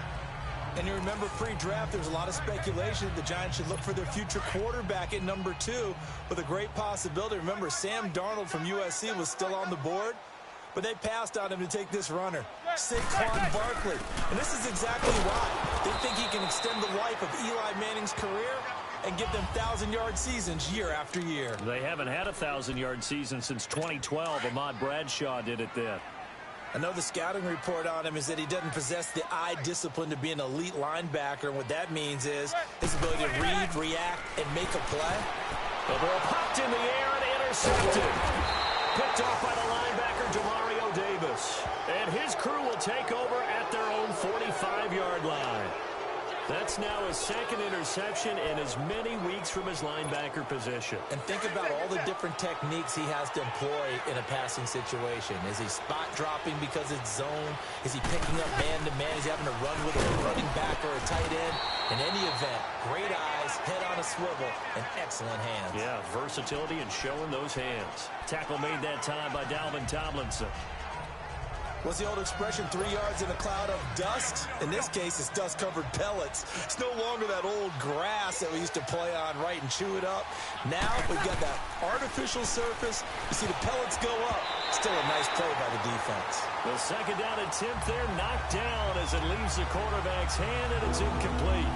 And you remember pre-draft, there was a lot of speculation that the Giants should look for their future quarterback at number 2 with a great possibility. Remember, Sam Darnold from USC was still on the board, but they passed on him to take this runner, Saquon Barkley. And this is exactly why. They think he can extend the life of Eli Manning's career and give them 1,000-yard seasons year after year.
They haven't had a 1,000-yard season since 2012. Ahmad Bradshaw did it then.
I know the scouting report on him is that he doesn't possess the eye discipline to be an elite linebacker, and what that means is his ability to read, react, and make a play.
The ball popped in the air and intercepted. Picked off by the linebacker, Demario Davis. And his crew will take over at their own 45-yard line. That's now his 2nd interception in as many weeks from his linebacker position.
And think about all the different techniques he has to employ in a passing situation. Is he spot dropping because it's zone? Is he picking up man-to-man? Is he having to run with a running back or a tight end? In any event, great eyes, head on a swivel, and excellent hands.
Yeah, versatility and showing those hands. Tackle made that time by Dalvin Tomlinson.
What's the old expression, 3 yards in a cloud of dust? In this case, it's dust-covered pellets. It's no longer that old grass that we used to play on, right, and chew it up. Now we've got that artificial surface. You see the pellets go up. Still a nice play by the defense.
The 2nd down attempt there knocked down as it leaves the quarterback's hand, and it's incomplete.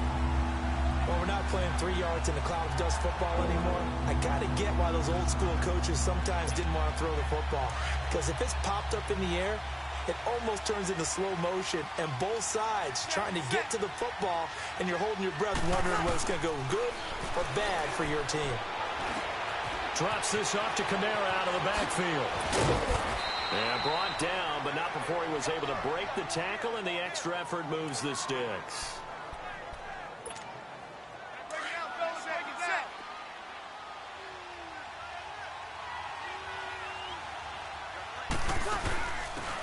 Well, we're not playing 3 yards in a cloud of dust football anymore. I got to get why those old-school coaches sometimes didn't want to throw the football. Because if it's popped up in the air, it almost turns into slow motion, and both sides trying to get to the football, and you're holding your breath wondering whether it's going to go good or bad for your team.
Drops this off to Kamara out of the backfield. And brought down, but not before he was able to break the tackle, and the extra effort moves the sticks.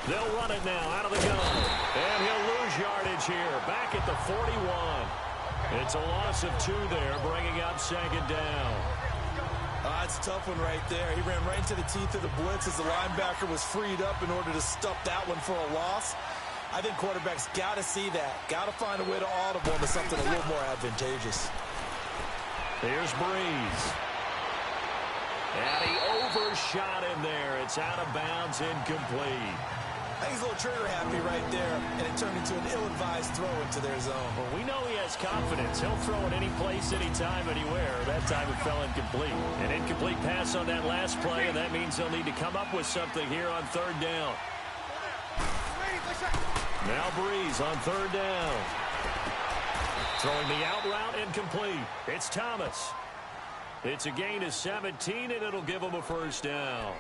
They'll run it now out of the gun. And he'll lose yardage here. Back at the 41. It's a loss of 2 there, bringing up 2nd down.
That's a tough one right there. He ran right into the teeth of the blitz as the linebacker was freed up in order to stuff that one for a loss. I think quarterbacks got to see that. Got to find a way to audible into something a little more advantageous.
Here's Breeze. And he overshot him there. It's out of bounds, incomplete.
I think he's a little trigger happy right there, and it turned into an ill-advised throw into their zone.
Well, we know he has confidence. He'll throw it any place, anytime, anywhere. That time it fell incomplete. An incomplete pass on that last play, and that means they'll need to come up with something here on 3rd down. Now Breeze on 3rd down. Throwing the out route, incomplete. It's Thomas. It's a gain of 17, and it'll give him a 1st down.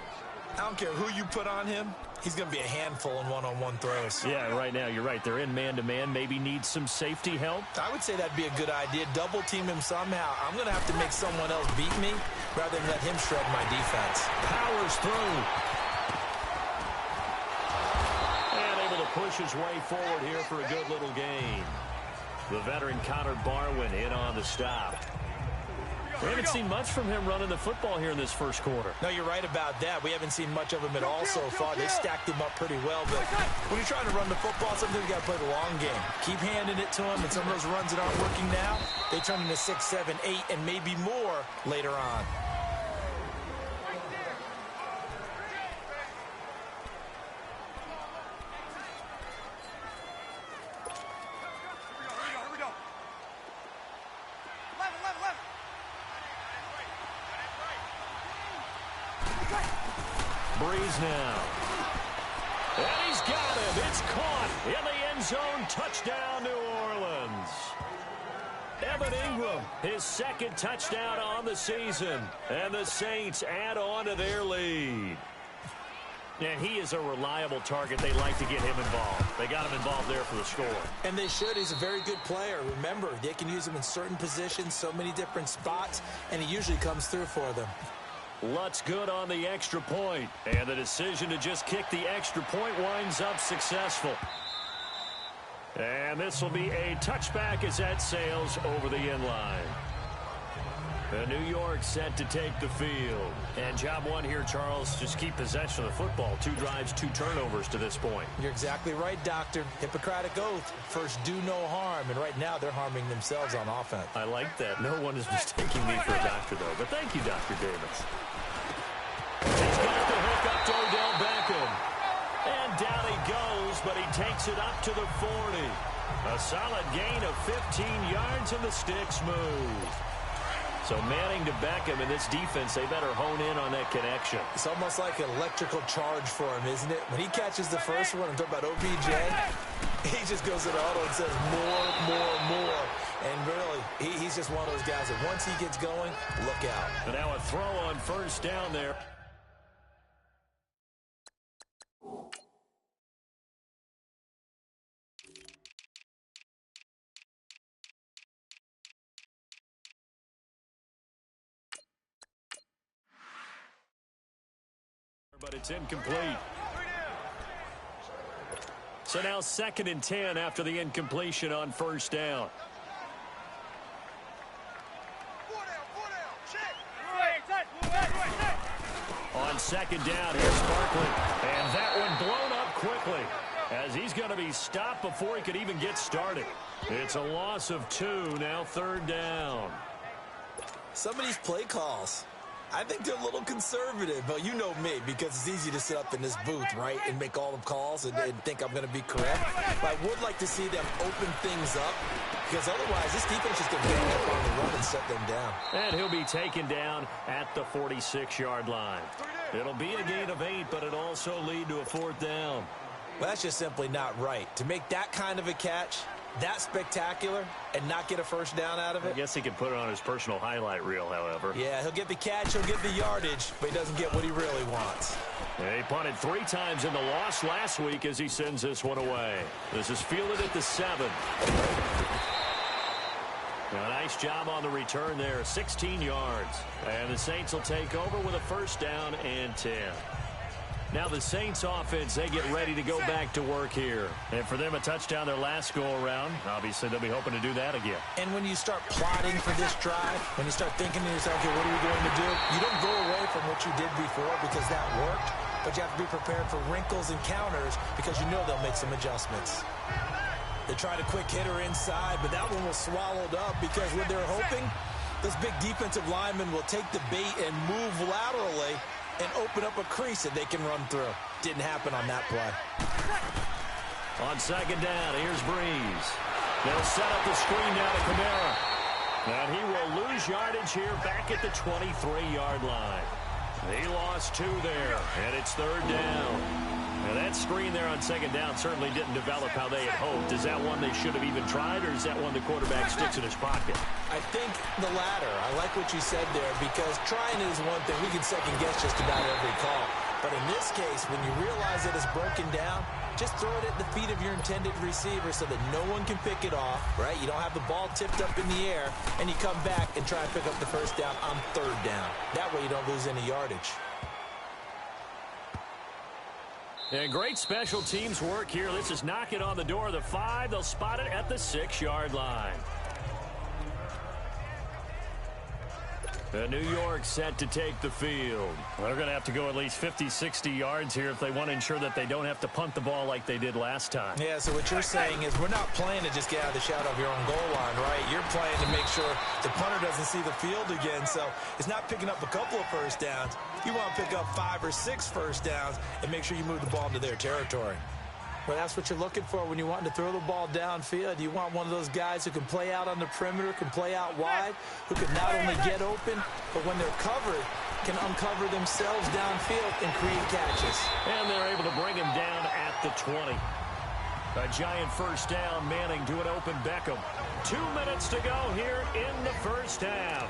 I don't care who you put on him. He's going to be a handful in one-on-one throws.
Yeah, right now, you're right. They're in man-to-man. Maybe need some safety help.
I would say that'd be a good idea. Double team him somehow. I'm going to have to make someone else beat me rather than let him shred my defense.
Powers through. And able to push his way forward here for a good little gain. The veteran Connor Barwin in on the stop. We haven't seen much from him running the football here in this first quarter.
No, you're right about that. We haven't seen much of him at all so far. They stacked him up pretty well, but when you're trying to run the football, sometimes you got to play the long game. Keep handing it to him, and some of those runs that aren't working now, they turn into 6, 7, 8, and maybe more later on.
Breeze now. And he's got him. It's caught in the end zone. Touchdown, New Orleans. Evan Ingram, his second touchdown on the season. And the Saints add on to their lead. And he is a reliable target. They like to get him involved. They got him involved there for the score.
And they should. He's a very good player. Remember, they can use him in certain positions, so many different spots, and he usually comes through for them.
Lutz good on the extra point. And the decision to just kick the extra point winds up successful. And this will be a touchback as that sails over the end line. And New York set to take the field. And job one here, Charles, just keep possession of the football. 2 drives, 2 turnovers to this point.
You're exactly right, Doctor. Hippocratic oath. First, do no harm. And right now, they're harming themselves on offense.
I like that. No one is mistaking me for a doctor, though. But thank you, Dr. Davis. He's got the hook up to Odell Beckham. And down he goes, but he takes it up to the 40. A solid gain of 15 yards, and the sticks move. So Manning to Beckham in this defense, they better hone in on that connection.
It's almost like an electrical charge for him, isn't it? When he catches the first one, I'm talking about OBJ, he just goes to the auto and says more, more, more. And really, he's just one of those guys that once he gets going, look out.
And now a throw on first down there. But it's incomplete. So now 2nd and 10 after the incompletion on first down. On 2nd down, here's Barkley. And that one blown up quickly as he's going to be stopped before he could even get started. It's a loss of 2, now 3rd down.
Some of these play calls, I think they're a little conservative, but you know me, because it's easy to sit up in this booth, right, and make all the calls and think I'm going to be correct. But I would like to see them open things up, because otherwise this defense is going to gang up on the run and set them down.
And he'll be taken down at the 46-yard line. It'll be a gain of 8, but it'll also lead to a 4th down.
Well, that's just simply not right. To make that kind of a catch, that spectacular, and not get a first down out of it.
I guess he could put it on his personal highlight reel, however.
Yeah, he'll get the catch, he'll get the yardage, but he doesn't get what he really wants.
He punted 3 times in the loss last week as he sends this one away. This is fielded at the 7. A nice job on the return there, 16 yards. And the Saints will take over with a first down and 10. Now the Saints offense, they get ready to go back to work here. And for them, a touchdown their last go-around. Obviously, they'll be hoping to do that again.
And when you start plotting for this drive, when you start thinking to yourself, okay, what are we going to do? You don't go away from what you did before because that worked, but you have to be prepared for wrinkles and counters because you know they'll make some adjustments. They tried a quick hitter inside, but that one was swallowed up because what they're hoping, those big defensive linemen will take the bait and move laterally and open up a crease that they can run through. Didn't happen on that play.
On 2nd down, here's Breeze. They'll set up the screen now to Kamara. And he will lose yardage here back at the 23-yard line. He lost 2 there, and it's 3rd down. Now that screen there on 2nd down certainly didn't develop how they had hoped. Is that one they should have even tried, or is that one the quarterback sticks in his pocket?
I think the latter. I like what you said there because trying is one thing. We can second guess just about every call. But in this case, when you realize that it's broken down, just throw it at the feet of your intended receiver so that no one can pick it off, right? You don't have the ball tipped up in the air, and you come back and try and pick up the first down on third down. That way you don't lose any yardage.
And great special teams work here. This is knocking on the door of the 5. They'll spot it at the 6-yard line. New York set to take the field.
Well, they're going to have to go at least 50, 60 yards here if they want to ensure that they don't have to punt the ball like they did last time.
Yeah, so what you're saying is we're not playing to just get out of the shadow of your own goal line, right? You're playing to make sure the punter doesn't see the field again. So it's not picking up a couple of first downs. You want to pick up 5 or 6 first downs and make sure you move the ball into their territory. Well, that's what you're looking for when you want to throw the ball downfield. You want one of those guys who can play out on the perimeter, can play out wide, who can not only get open, but when they're covered, can uncover themselves downfield and create catches.
And they're able to bring him down at the 20. A giant first down, Manning to an open Beckham. 2 minutes to go here in the first half.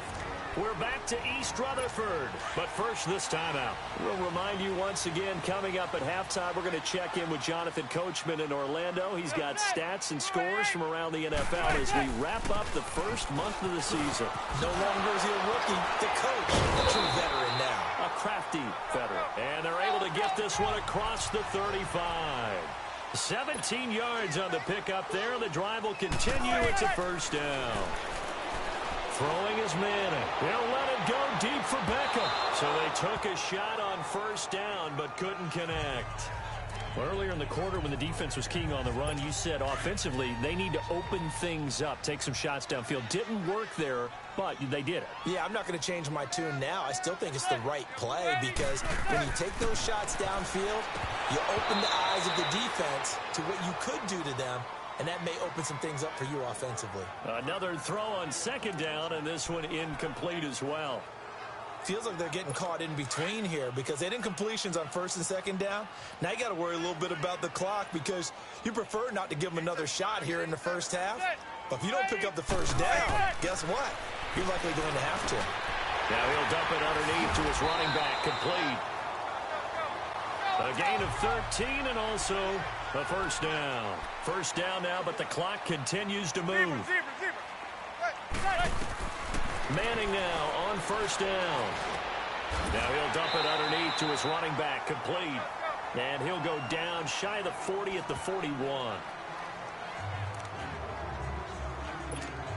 We're back to East Rutherford, but first this timeout. We'll remind you once again, coming up at halftime, we're going to check in with Jonathan Coachman in Orlando. He's got stats and scores from around the NFL as we wrap up the first month of the season.
No longer is he a rookie, the coach, a true veteran now.
A crafty veteran. And they're able to get this one across the 35. 17 yards on the pickup there. The drive will continue. It's a first down. Throwing is Manning. They'll let it go deep for Beckham. So they took a shot on first down but couldn't connect.
Well, earlier in the quarter when the defense was keying on the run, you said offensively they need to open things up, take some shots downfield. Didn't work there, but they did it.
Yeah, I'm not going to change my tune now. I still think it's the right play because when you take those shots downfield, you open the eyes of the defense to what you could do to them. And that may open some things up for you offensively.
Another throw on second down, and this one incomplete as well.
Feels like they're getting caught in between here because they didn't completions on first and second down. Now you got to worry a little bit about the clock because you prefer not to give them another shot here in the first half. But if you don't pick up the first down, guess what? You're likely going to have to.
Now he'll dump it underneath to his running back, complete. A gain of 13 and also a first down. First down now, but the clock continues to move. Manning now on first down. Now he'll dump it underneath to his running back, complete. And he'll go down shy of the 40 at the 41.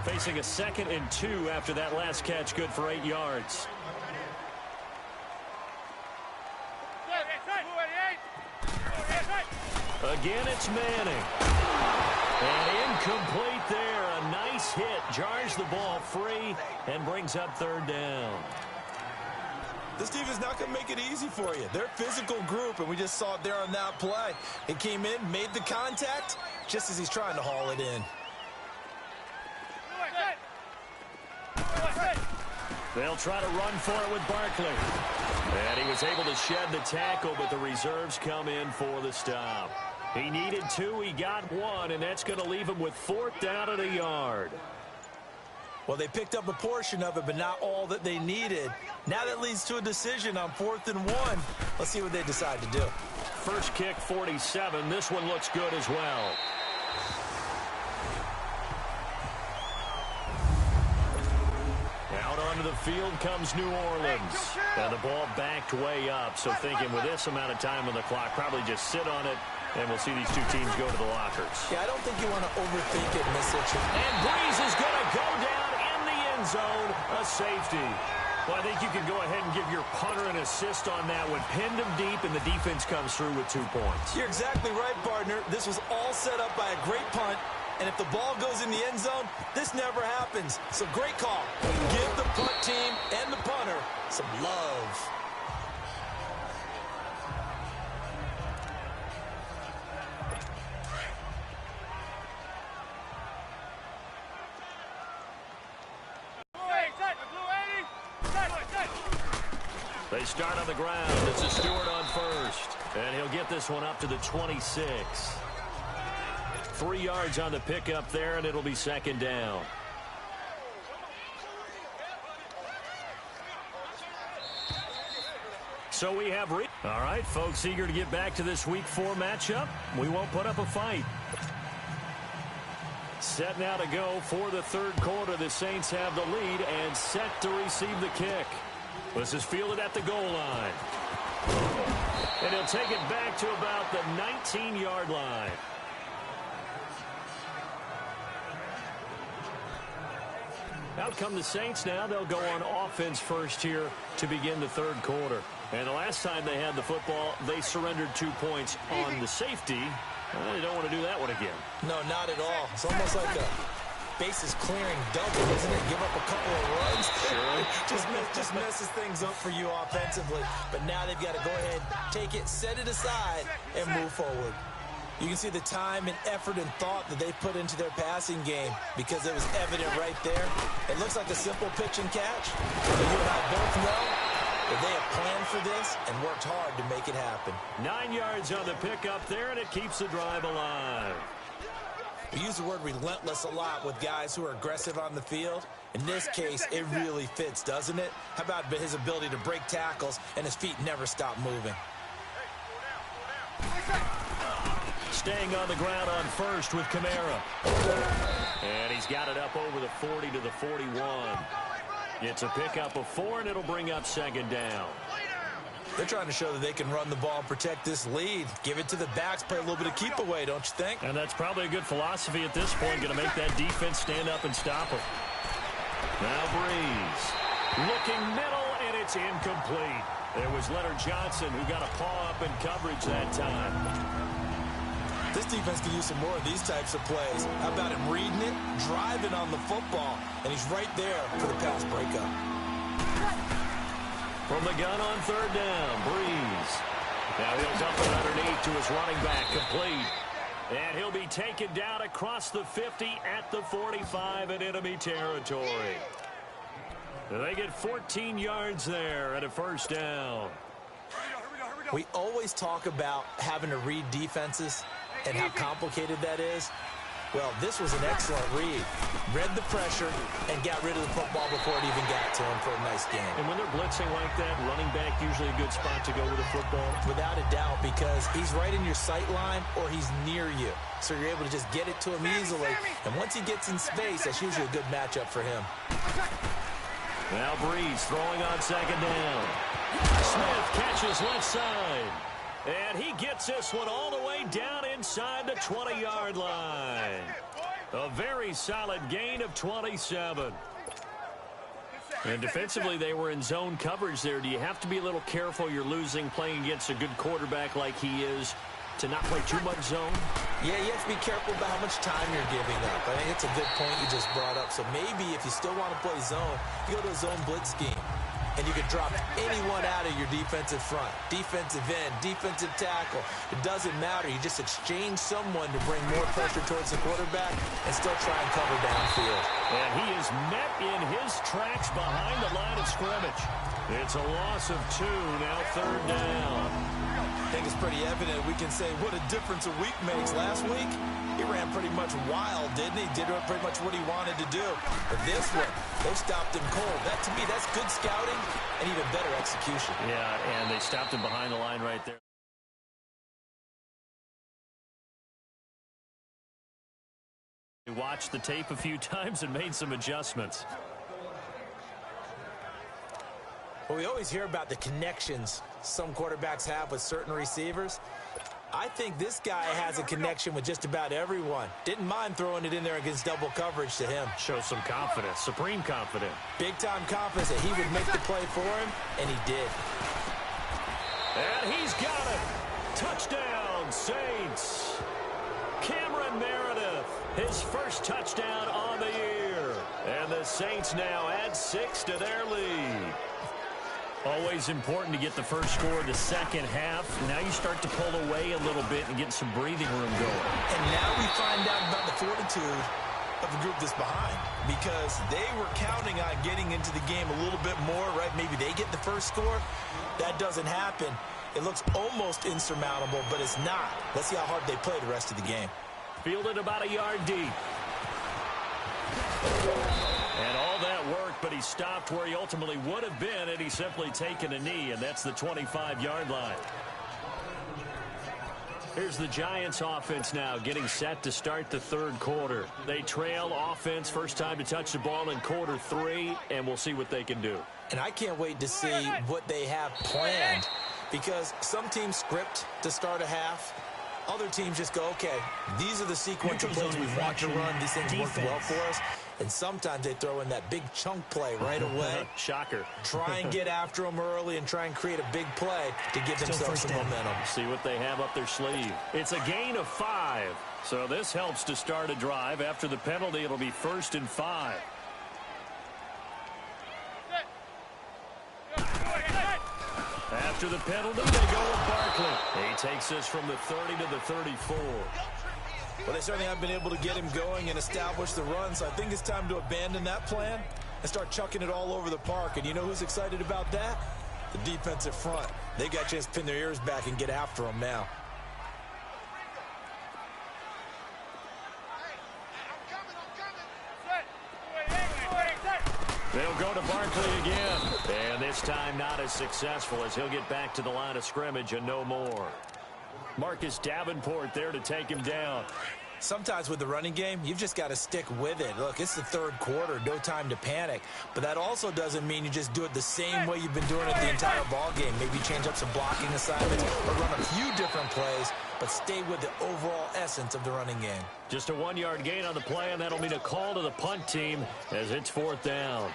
Facing a 2nd and 2 after that last catch, good for 8 yards. Again, it's Manning. And incomplete there. A nice hit. Jars the ball free and brings up third down.
This team is not going to make it easy for you. They're a physical group, and we just saw it there on that play. It came in, made the contact, just as he's trying to haul it in.
They'll try to run for it with Barkley. And he was able to shed the tackle, but the reserves come in for the stop. He needed 2, he got 1, and that's going to leave him with 4th down at a yard.
Well, they picked up a portion of it, but not all that they needed. Now that leads to a decision on 4th and 1. Let's see what they decide to do.
First kick, 47. This one looks good as well. Out onto the field comes New Orleans. And the ball backed way up. So thinking with this amount of time on the clock, probably just sit on it, and we'll see these two teams go to the lockers.
Yeah, I don't think you want to overthink it in this situation.
And Breeze is going to go down in the end zone, a safety. Well, I think you can go ahead and give your punter an assist on that one. Pinned him deep, and the defense comes through with 2 points.
You're exactly right, partner. This was all set up by a great punt. And if the ball goes in the end zone, this never happens. So great call. Give the punt team and the punter some love.
They start on the ground. It's a Stewart on first. And he'll get this one up to the 26. 3 yards on the pickup there, and it'll be second down.
So we have... All right, folks, eager to get back to this Week 4 matchup. We won't put up a fight. Set now to go for the third quarter. The Saints have the lead and set to receive the kick. This is fielded at the goal line. And he'll take it back to about the 19-yard line. Out come the Saints now. They'll go on offense first here to begin the third quarter. And the last time they had the football, they surrendered 2 points on the safety. Well, they don't want to do that one again.
No, not at all. It's almost like a bases clearing double, isn't it? Give up a couple of runs. Sure. just messes things up for you offensively. But now they've got to go ahead, take it, set it aside, and move forward. You can see the time and effort and thought that they put into their passing game because it was evident right there. It looks like a simple pitch and catch. But you and I both know that they have planned for this and worked hard to make it happen.
9 yards on the pickup there, and it keeps the drive alive.
We use the word relentless a lot with guys who are aggressive on the field. In this case, it really fits, doesn't it? How about his ability to break tackles and his feet never stop moving?
Staying on the ground on first with Kamara. And he's got it up over the 40 to the 41. It's a pickup of 4, and it'll bring up second down.
They're trying to show that they can run the ball and protect this lead. Give it to the backs, play a little bit of keep away, don't you think?
And that's probably a good philosophy at this point, going to make that defense stand up and stop them. Now Breeze. Looking middle, and it's incomplete. There was Leonard Johnson who got a paw up in coverage that time.
This defense can use some more of these types of plays. How about him reading it, driving on the football, and he's right there for the pass breakup.
From the gun on third down, Breeze. Now he'll dump it underneath to his running back, complete. And he'll be taken down across the 50 at the 45 in enemy territory. They get 14 yards there at a first down.
We always talk about having to read defenses and how complicated that is. Well, this was an excellent read. Read the pressure and got rid of the football before it even got to him for a nice game.
And when they're blitzing like that, running back usually a good spot to go with the football.
Without a doubt, because he's right in your sight line or he's near you. So you're able to just get it to him easily. And once he gets in space, that's usually a good matchup for him.
Now Breeze throwing on second down. Smith catches left side. And he gets this one all the way down inside the 20-yard line. A very solid gain of 27. And defensively, they were in zone coverage there. Do you have to be a little careful you're losing playing against a good quarterback like he is to not play too much zone?
Yeah, you have to be careful about how much time you're giving up. I think it's a good point you just brought up. So maybe if you still want to play zone, you go to a zone blitz scheme. And you can drop anyone out of your defensive front, defensive end, defensive tackle. It doesn't matter. You just exchange someone to bring more pressure towards the quarterback and still try and cover downfield.
And he is met in his tracks behind the line of scrimmage. It's a loss of 2, now third down.
I think it's pretty evident we can say what a difference a week makes. Last week, he ran pretty much wild, didn't he? Did pretty much what he wanted to do. But this one, they stopped him cold. That, to me, that's good scouting and even better execution.
Yeah, and they stopped him behind the line right there. We watched the tape a few times and made some adjustments.
Well, we always hear about the connections some quarterbacks have with certain receivers. I think this guy has a connection with just about everyone. Didn't mind throwing it in there against double coverage to him.
Shows some confidence, supreme confidence.
Big-time confidence that he would make the play for him, and he did.
And he's got it. Touchdown, Saints. Cameron Meredith, his first touchdown on the year. And the Saints now add 6 to their lead. Always important to get the first score of the second half. Now you start to pull away a little bit and get some breathing room going.
And now we find out about the fortitude of the group that's behind, because they were counting on getting into the game a little bit more, right? Maybe they get the first score. That doesn't happen. It looks almost insurmountable, but it's not. Let's see how hard they play the rest of the game.
Fielded about a yard deep. And all that work but he stopped where he ultimately would have been had he simply taken a knee, and that's the 25-yard line. Here's the Giants offense now getting set to start the third quarter. They trail offense, first time to touch the ball in quarter 3, and we'll see what they can do.
And I can't wait to see what they have planned, because some teams script to start a half. Other teams just go, okay, these are the sequence of plays we want to run. These things work well for us. And sometimes they throw in that big chunk play right away.
Shocker.
Try and get after them early and try and create a big play to give themselves some momentum.
See what they have up their sleeve. It's a gain of 5. So this helps to start a drive. After the penalty, it'll be 1st and 5. After the penalty, they go with Barkley. He takes this from the 30 to the 34.
Well, they certainly haven't been able to get him going and establish the run, so I think it's time to abandon that plan and start chucking it all over the park. And you know who's excited about that? The defensive front. They got a chance to pin their ears back and get after him now.
They'll go to Barkley again. And this time not as successful, as he'll get back to the line of scrimmage and no more. Marcus Davenport there to take him down.
Sometimes with the running game, you've just got to stick with it. Look, it's the third quarter, no time to panic. But that also doesn't mean you just do it the same way you've been doing it the entire ball game. Maybe change up some blocking assignments or run a few different plays, but stay with the overall essence of the running game.
Just a 1-yard gain on the play, and that'll mean a call to the punt team as it's 4th down.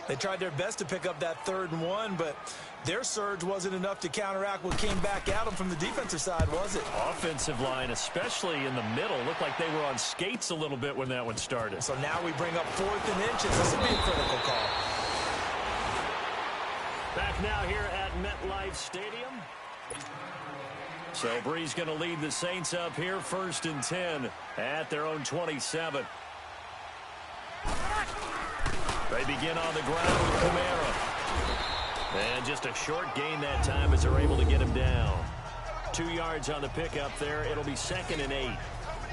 They tried their best to pick up that 3rd and 1, but their surge wasn't enough to counteract what came back at them from the defensive side, was it?
Offensive line, especially in the middle, looked like they were on skates a little bit when that one started.
So now we bring up 4th and inches. This will be a critical call.
Back now here at MetLife Stadium. So Bree's going to lead the Saints up here, 1st and 10 at their own 27. They begin on the ground with Kamara. And just a short gain that time as they're able to get him down. 2 yards on the pickup there. It'll be 2nd and 8.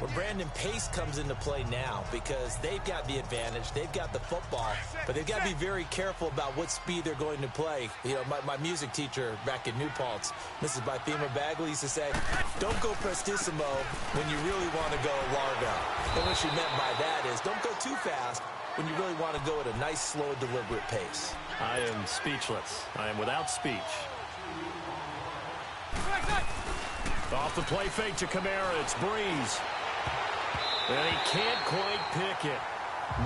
Well, Brandon, pace comes into play now because they've got the advantage. They've got the football, but they've got to be very careful about what speed they're going to play. You know, my music teacher back in New Paltz, Mrs. Bythema Bagley, used to say, don't go prestissimo when you really want to go largo. And what she meant by that is don't go too fast when you really want to go at a nice, slow, deliberate pace.
I am speechless. I am without speech. Off the play fake to Kamara. It's Breeze. And he can't quite pick it.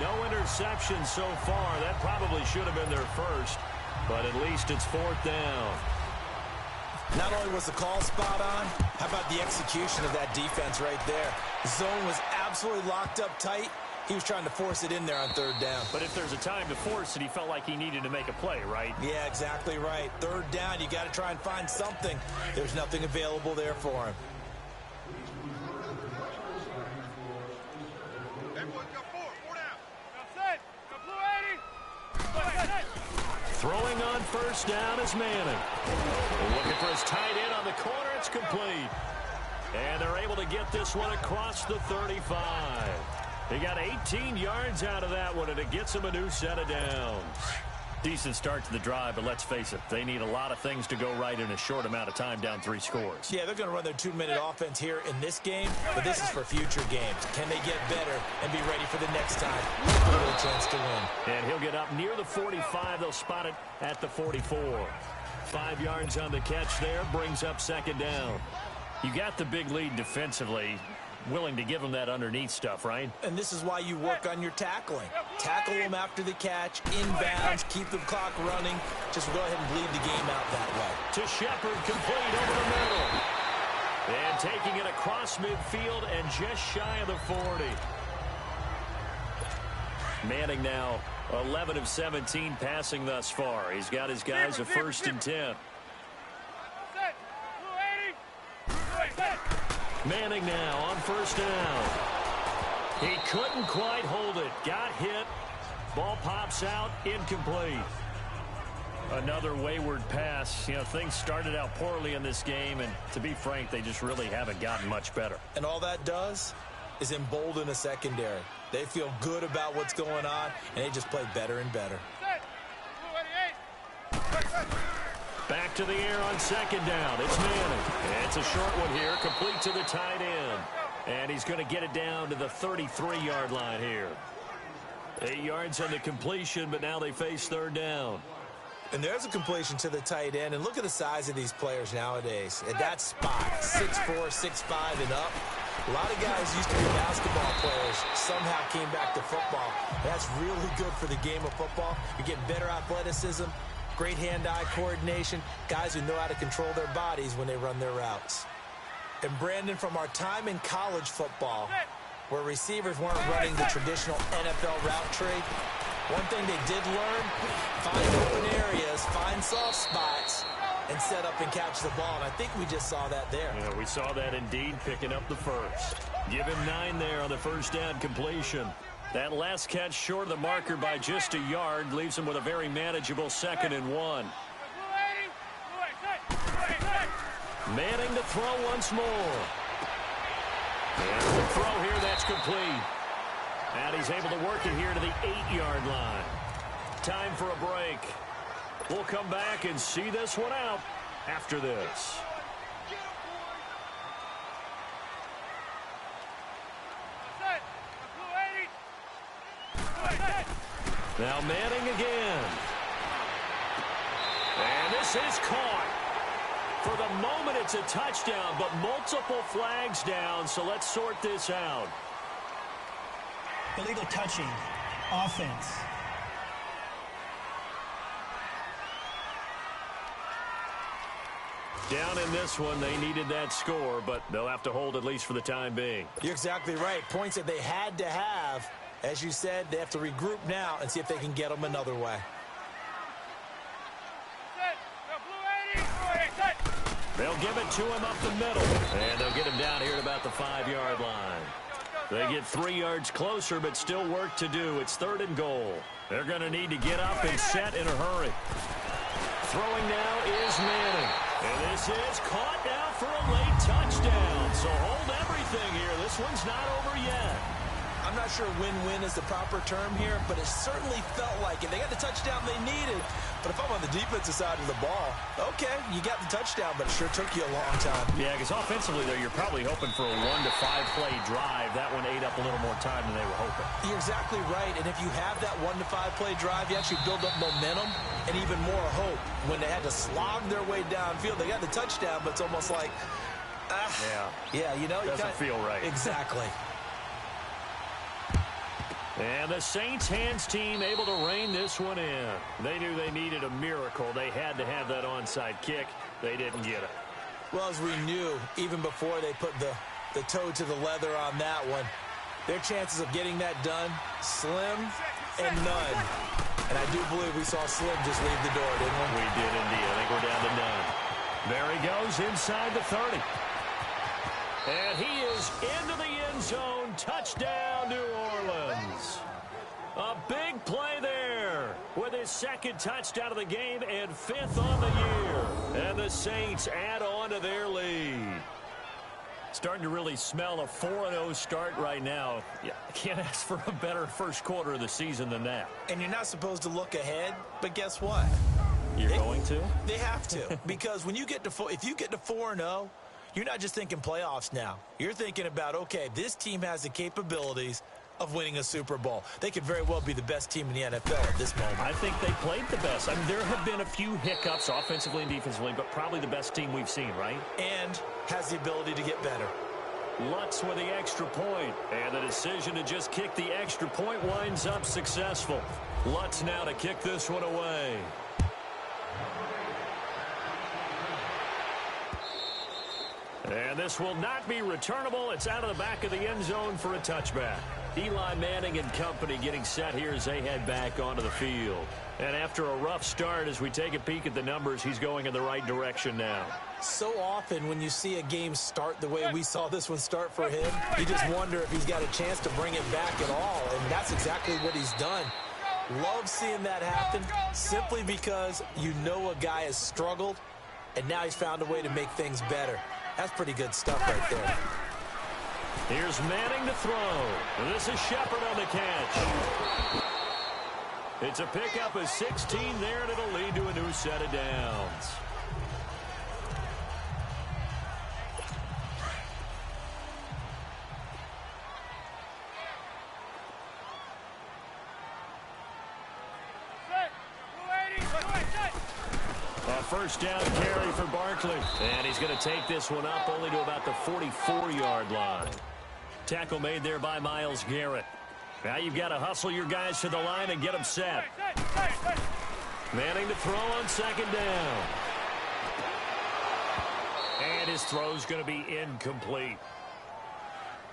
No interception so far. That probably should have been their first, but at least it's 4th down.
Not only was the call spot on, how about the execution of that defense right there? The zone was absolutely locked up tight. He was trying to force it in there on 3rd down.
But if there's a time to force it, he felt like he needed to make a play, right?
Yeah, exactly right. 3rd down, you got to try and find something. There's nothing available there for him.
Throwing on 1st down is Manning. Looking for his tight end on the corner. It's complete. And they're able to get this one across the 35. He got 18 yards out of that one, and it gets him a new set of downs. Decent start to the drive, but let's face it, they need a lot of things to go right in a short amount of time, down 3 scores.
Yeah, they're going to run their 2-minute offense here in this game, but this is for future games. Can they get better and be ready for the next time? A little chance to win.
And he'll get up near the 45. They'll spot it at the 44. 5 yards on the catch there, brings up 2nd down. You got the big lead defensively. Willing to give them that underneath stuff, right?
And this is why you work on your tackling. Tackle them after the catch, inbounds, keep the clock running. Just go ahead and bleed the game out that way.
To Shepard, complete over the middle. And taking it across midfield and just shy of the 40. Manning now 11 of 17 passing thus far. He's got his guys a 1st and 10. Manning now on 1st down. He couldn't quite hold it. Got hit. Ball pops out. Incomplete. Another wayward pass. You know, things started out poorly in this game, and to be frank, they just really haven't gotten much better.
And all that does, is embolden a secondary. They feel good about what's going on, and they just play better and better.
Back to the air on second down. It's Manning. It's a short one here, complete to the tight end. And he's going to get it down to the 33-yard line here. 8 yards on the completion, but now they face third down.
And there's a completion to the tight end. And look at the size of these players nowadays. At that spot, 6'4", 6'5", and up. A lot of guys used to be basketball players, somehow came back to football. That's really good for the game of football. You're getting better athleticism, great hand-eye coordination, guys who know how to control their bodies when they run their routes. And Brandon, from our time in college football, where receivers weren't running the traditional NFL route tree, one thing they did learn, find open areas, find soft spots, and set up and catch the ball. And I think we just saw that there.
Yeah, we saw that indeed, picking up the first. Give him 9 there on the first down completion. That last catch short of the marker by just a yard leaves him with a very manageable 2nd and 1. Manning to throw once more. And the throw here, that's complete. And he's able to work it here to the 8-yard line. Time for a break. We'll come back and see this one out after this. Now Manning again. And this is caught. For the moment, it's a touchdown, but multiple flags down, so let's sort this out.
Illegal touching. Offense.
Down in this one, they needed that score, but they'll have to hold at least for the time being.
You're exactly right. Points that they had to have. As you said, they have to regroup now and see if they can get them another way.
They'll give it to him up the middle, and they'll get him down here at about the 5-yard line. They get 3 yards closer, but still work to do. It's 3rd and goal. They're going to need to get up and set in a hurry. Throwing now is Manning. And this is caught now for a late touchdown. So hold everything here. This one's not over yet.
I'm not sure win-win is the proper term here, but it certainly felt like it. They got the touchdown they needed, but if I'm on the defensive side of the ball, okay, you got the touchdown, but it sure took you a long time.
Yeah, because offensively, though, you're probably hoping for a 1 to 5 play drive. That one ate up a little more time than they were hoping.
You're exactly right, and if you have that 1 to 5 play drive, you actually build up momentum and even more hope. When they had to slog their way downfield, they got the touchdown, but it's almost like, yeah, you know,
doesn't feel right.
Exactly.
And the Saints hands team able to rein this one in. They knew they needed a miracle. They had to have that onside kick. They didn't get it.
Well, as we knew, even before they put the toe to the leather on that one, their chances of getting that done, slim and none. And I do believe we saw Slim just leave the door, didn't we?
We did indeed. I think we're down to none. There he goes inside the 30. And he is into the end zone. Touchdown, New Orleans. A big play there with his 2nd touchdown of the game and 5th on the year. And the Saints add on to their lead. Starting to really smell a 4-0 start right now. Yeah, I can't ask for a better first quarter of the season than that.
And you're not supposed to look ahead, but guess what?
You're going to?
They have to. Because when you get to if you get to 4-0, you're not just thinking playoffs now. You're thinking about, okay, this team has the capabilities of winning a Super Bowl. They could very well be the best team in the NFL at this moment.
I think they played the best. I mean, there have been a few hiccups offensively and defensively, but probably the best team we've seen, right?
And has the ability to get better.
Lutz with the extra point, and the decision to just kick the extra point winds up successful. Lutz now to kick this one away. And this will not be returnable. It's out of the back of the end zone for a touchback. Eli Manning and company getting set here as they head back onto the field. And after a rough start, as we take a peek at the numbers, he's going in the right direction now.
So often when you see a game start the way we saw this one start for him, you just wonder if he's got a chance to bring it back at all. And that's exactly what he's done. Love seeing that happen simply because you know a guy has struggled, and now he's found a way to make things better. That's pretty good stuff right there.
Here's Manning to throw. This is Shepard on the catch. It's a pickup of 16 there, and it'll lead to a new set of downs. A first down carry for Barkley. And he's going to take this one up only to about the 44-yard line. Tackle made there by Myles Garrett. Now you've got to hustle your guys to the line and get them set. Manning to throw on second down. And his throw's going to be incomplete.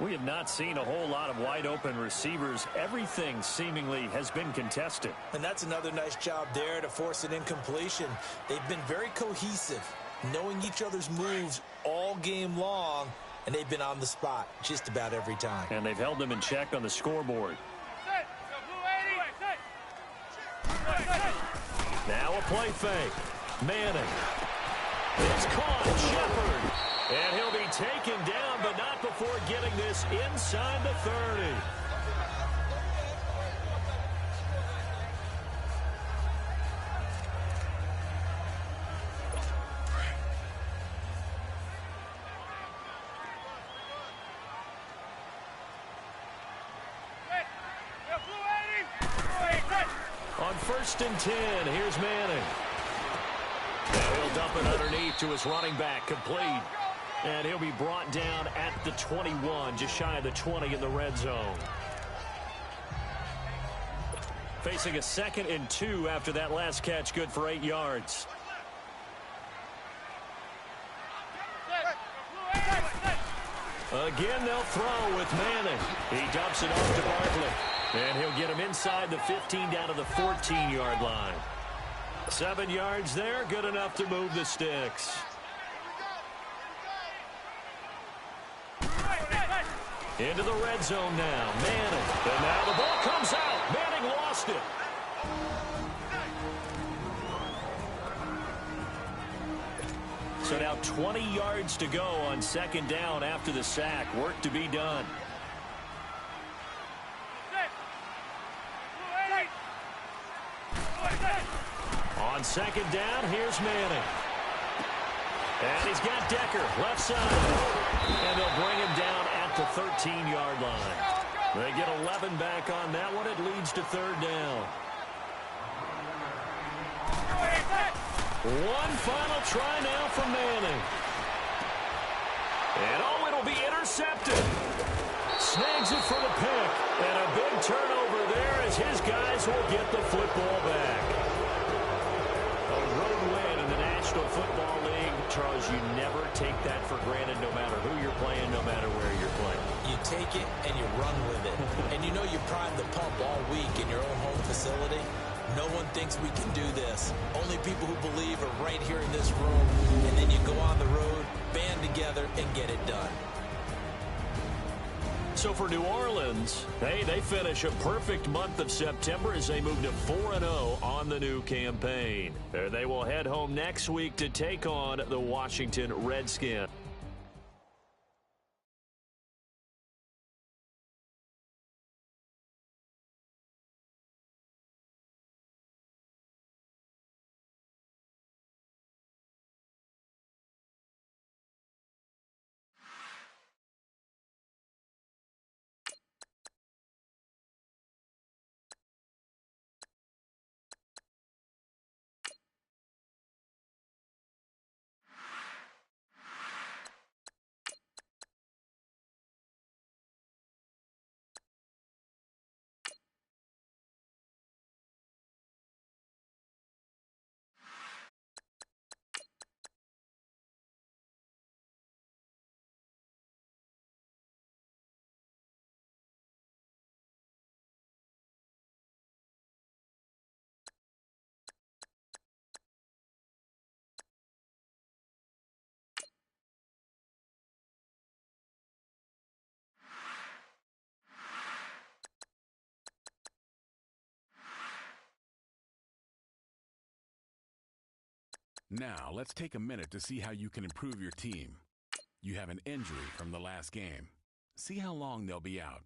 We have not seen a whole lot of wide-open receivers. Everything seemingly has been contested.
And that's another nice job there to force an incompletion. They've been very cohesive, knowing each other's moves all game long, and they've been on the spot just about every time.
And they've held them in check on the scoreboard. Now a play fake. Manning. It's caught. Shepard. And he'll be taken down, but not before getting this inside the 30. On 1st and 10, here's Manning. And he'll dump it underneath to his running back, complete. And he'll be brought down at the 21, just shy of the 20 in the red zone. Facing a 2nd and 2 after that last catch, good for 8 yards. Again, they'll throw with Manning. He dumps it off to Barkley. And he'll get him inside the 15 down to the 14-yard line. 7 yards there, good enough to move the sticks. Into the red zone now. Manning. And now the ball comes out. Manning lost it. So now 20 yards to go on 2nd down after the sack. Work to be done. On 2nd down, here's Manning. And he's got Decker, left side. And they'll bring him down at the 13-yard line. They get 11 back on that one. It leads to 3rd down. One final try now for Manning. And oh, it'll be intercepted. Snags it for the pick. And a big turnover there as his guys will get the football back. A road win in the National Football League. Charles, you never take that for granted no matter who you're playing, no matter where you're playing.
You take it and you run with it. And you know you primed the pump all week in your own home facility. No one thinks we can do this. Only people who believe are right here in this room. And then you go on the road, band together, and get it done.
So for New Orleans, hey, they finish a perfect month of September as they move to 4-0 on the new campaign. They will head home next week to take on the Washington Redskins.
Now, let's take a minute to see how you can improve your team. You have an injury from the last game. See how long they'll be out.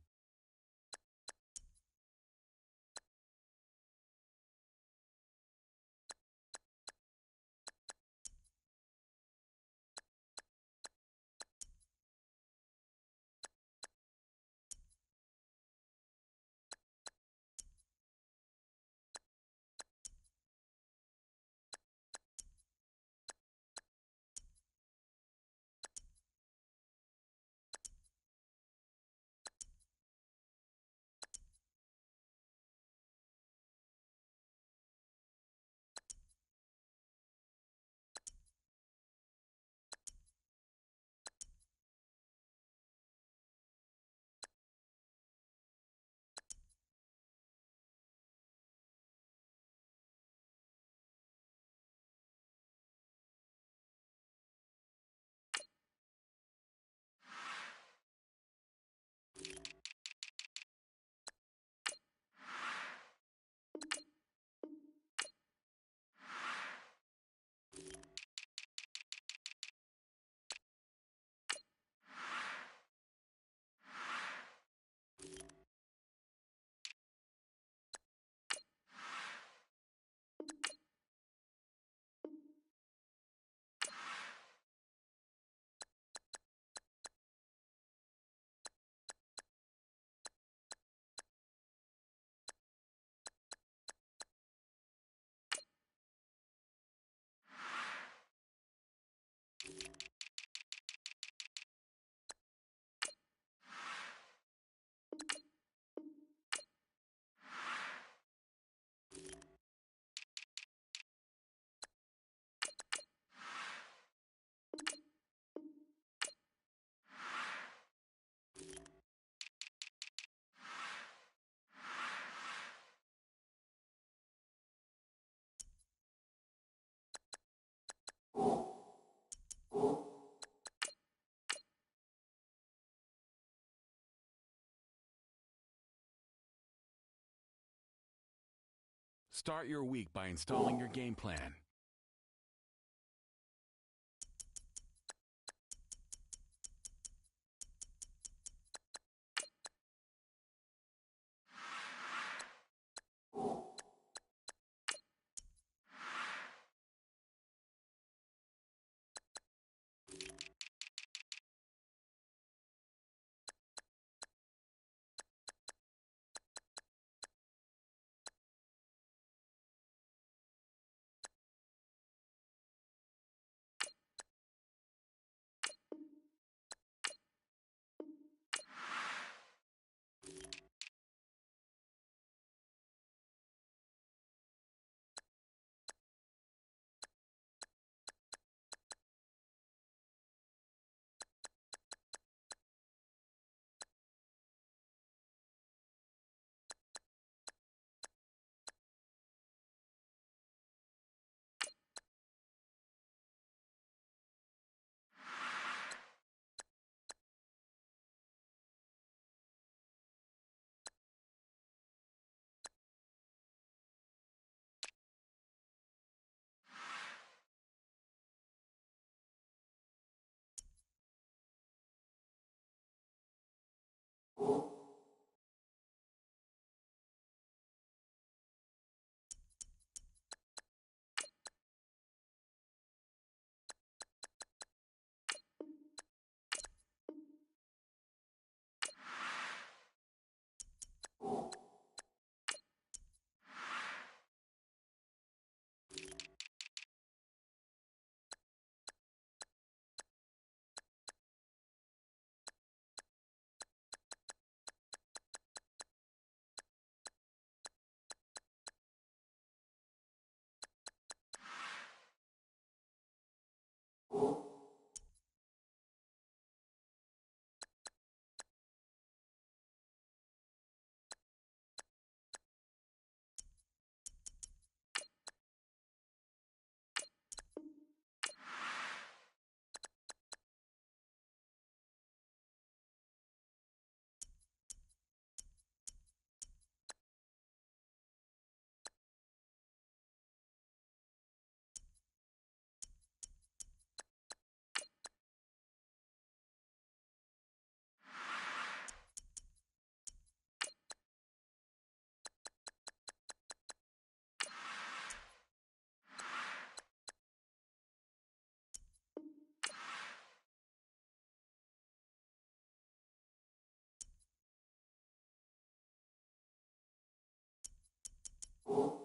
Start your week by installing your game plan.
you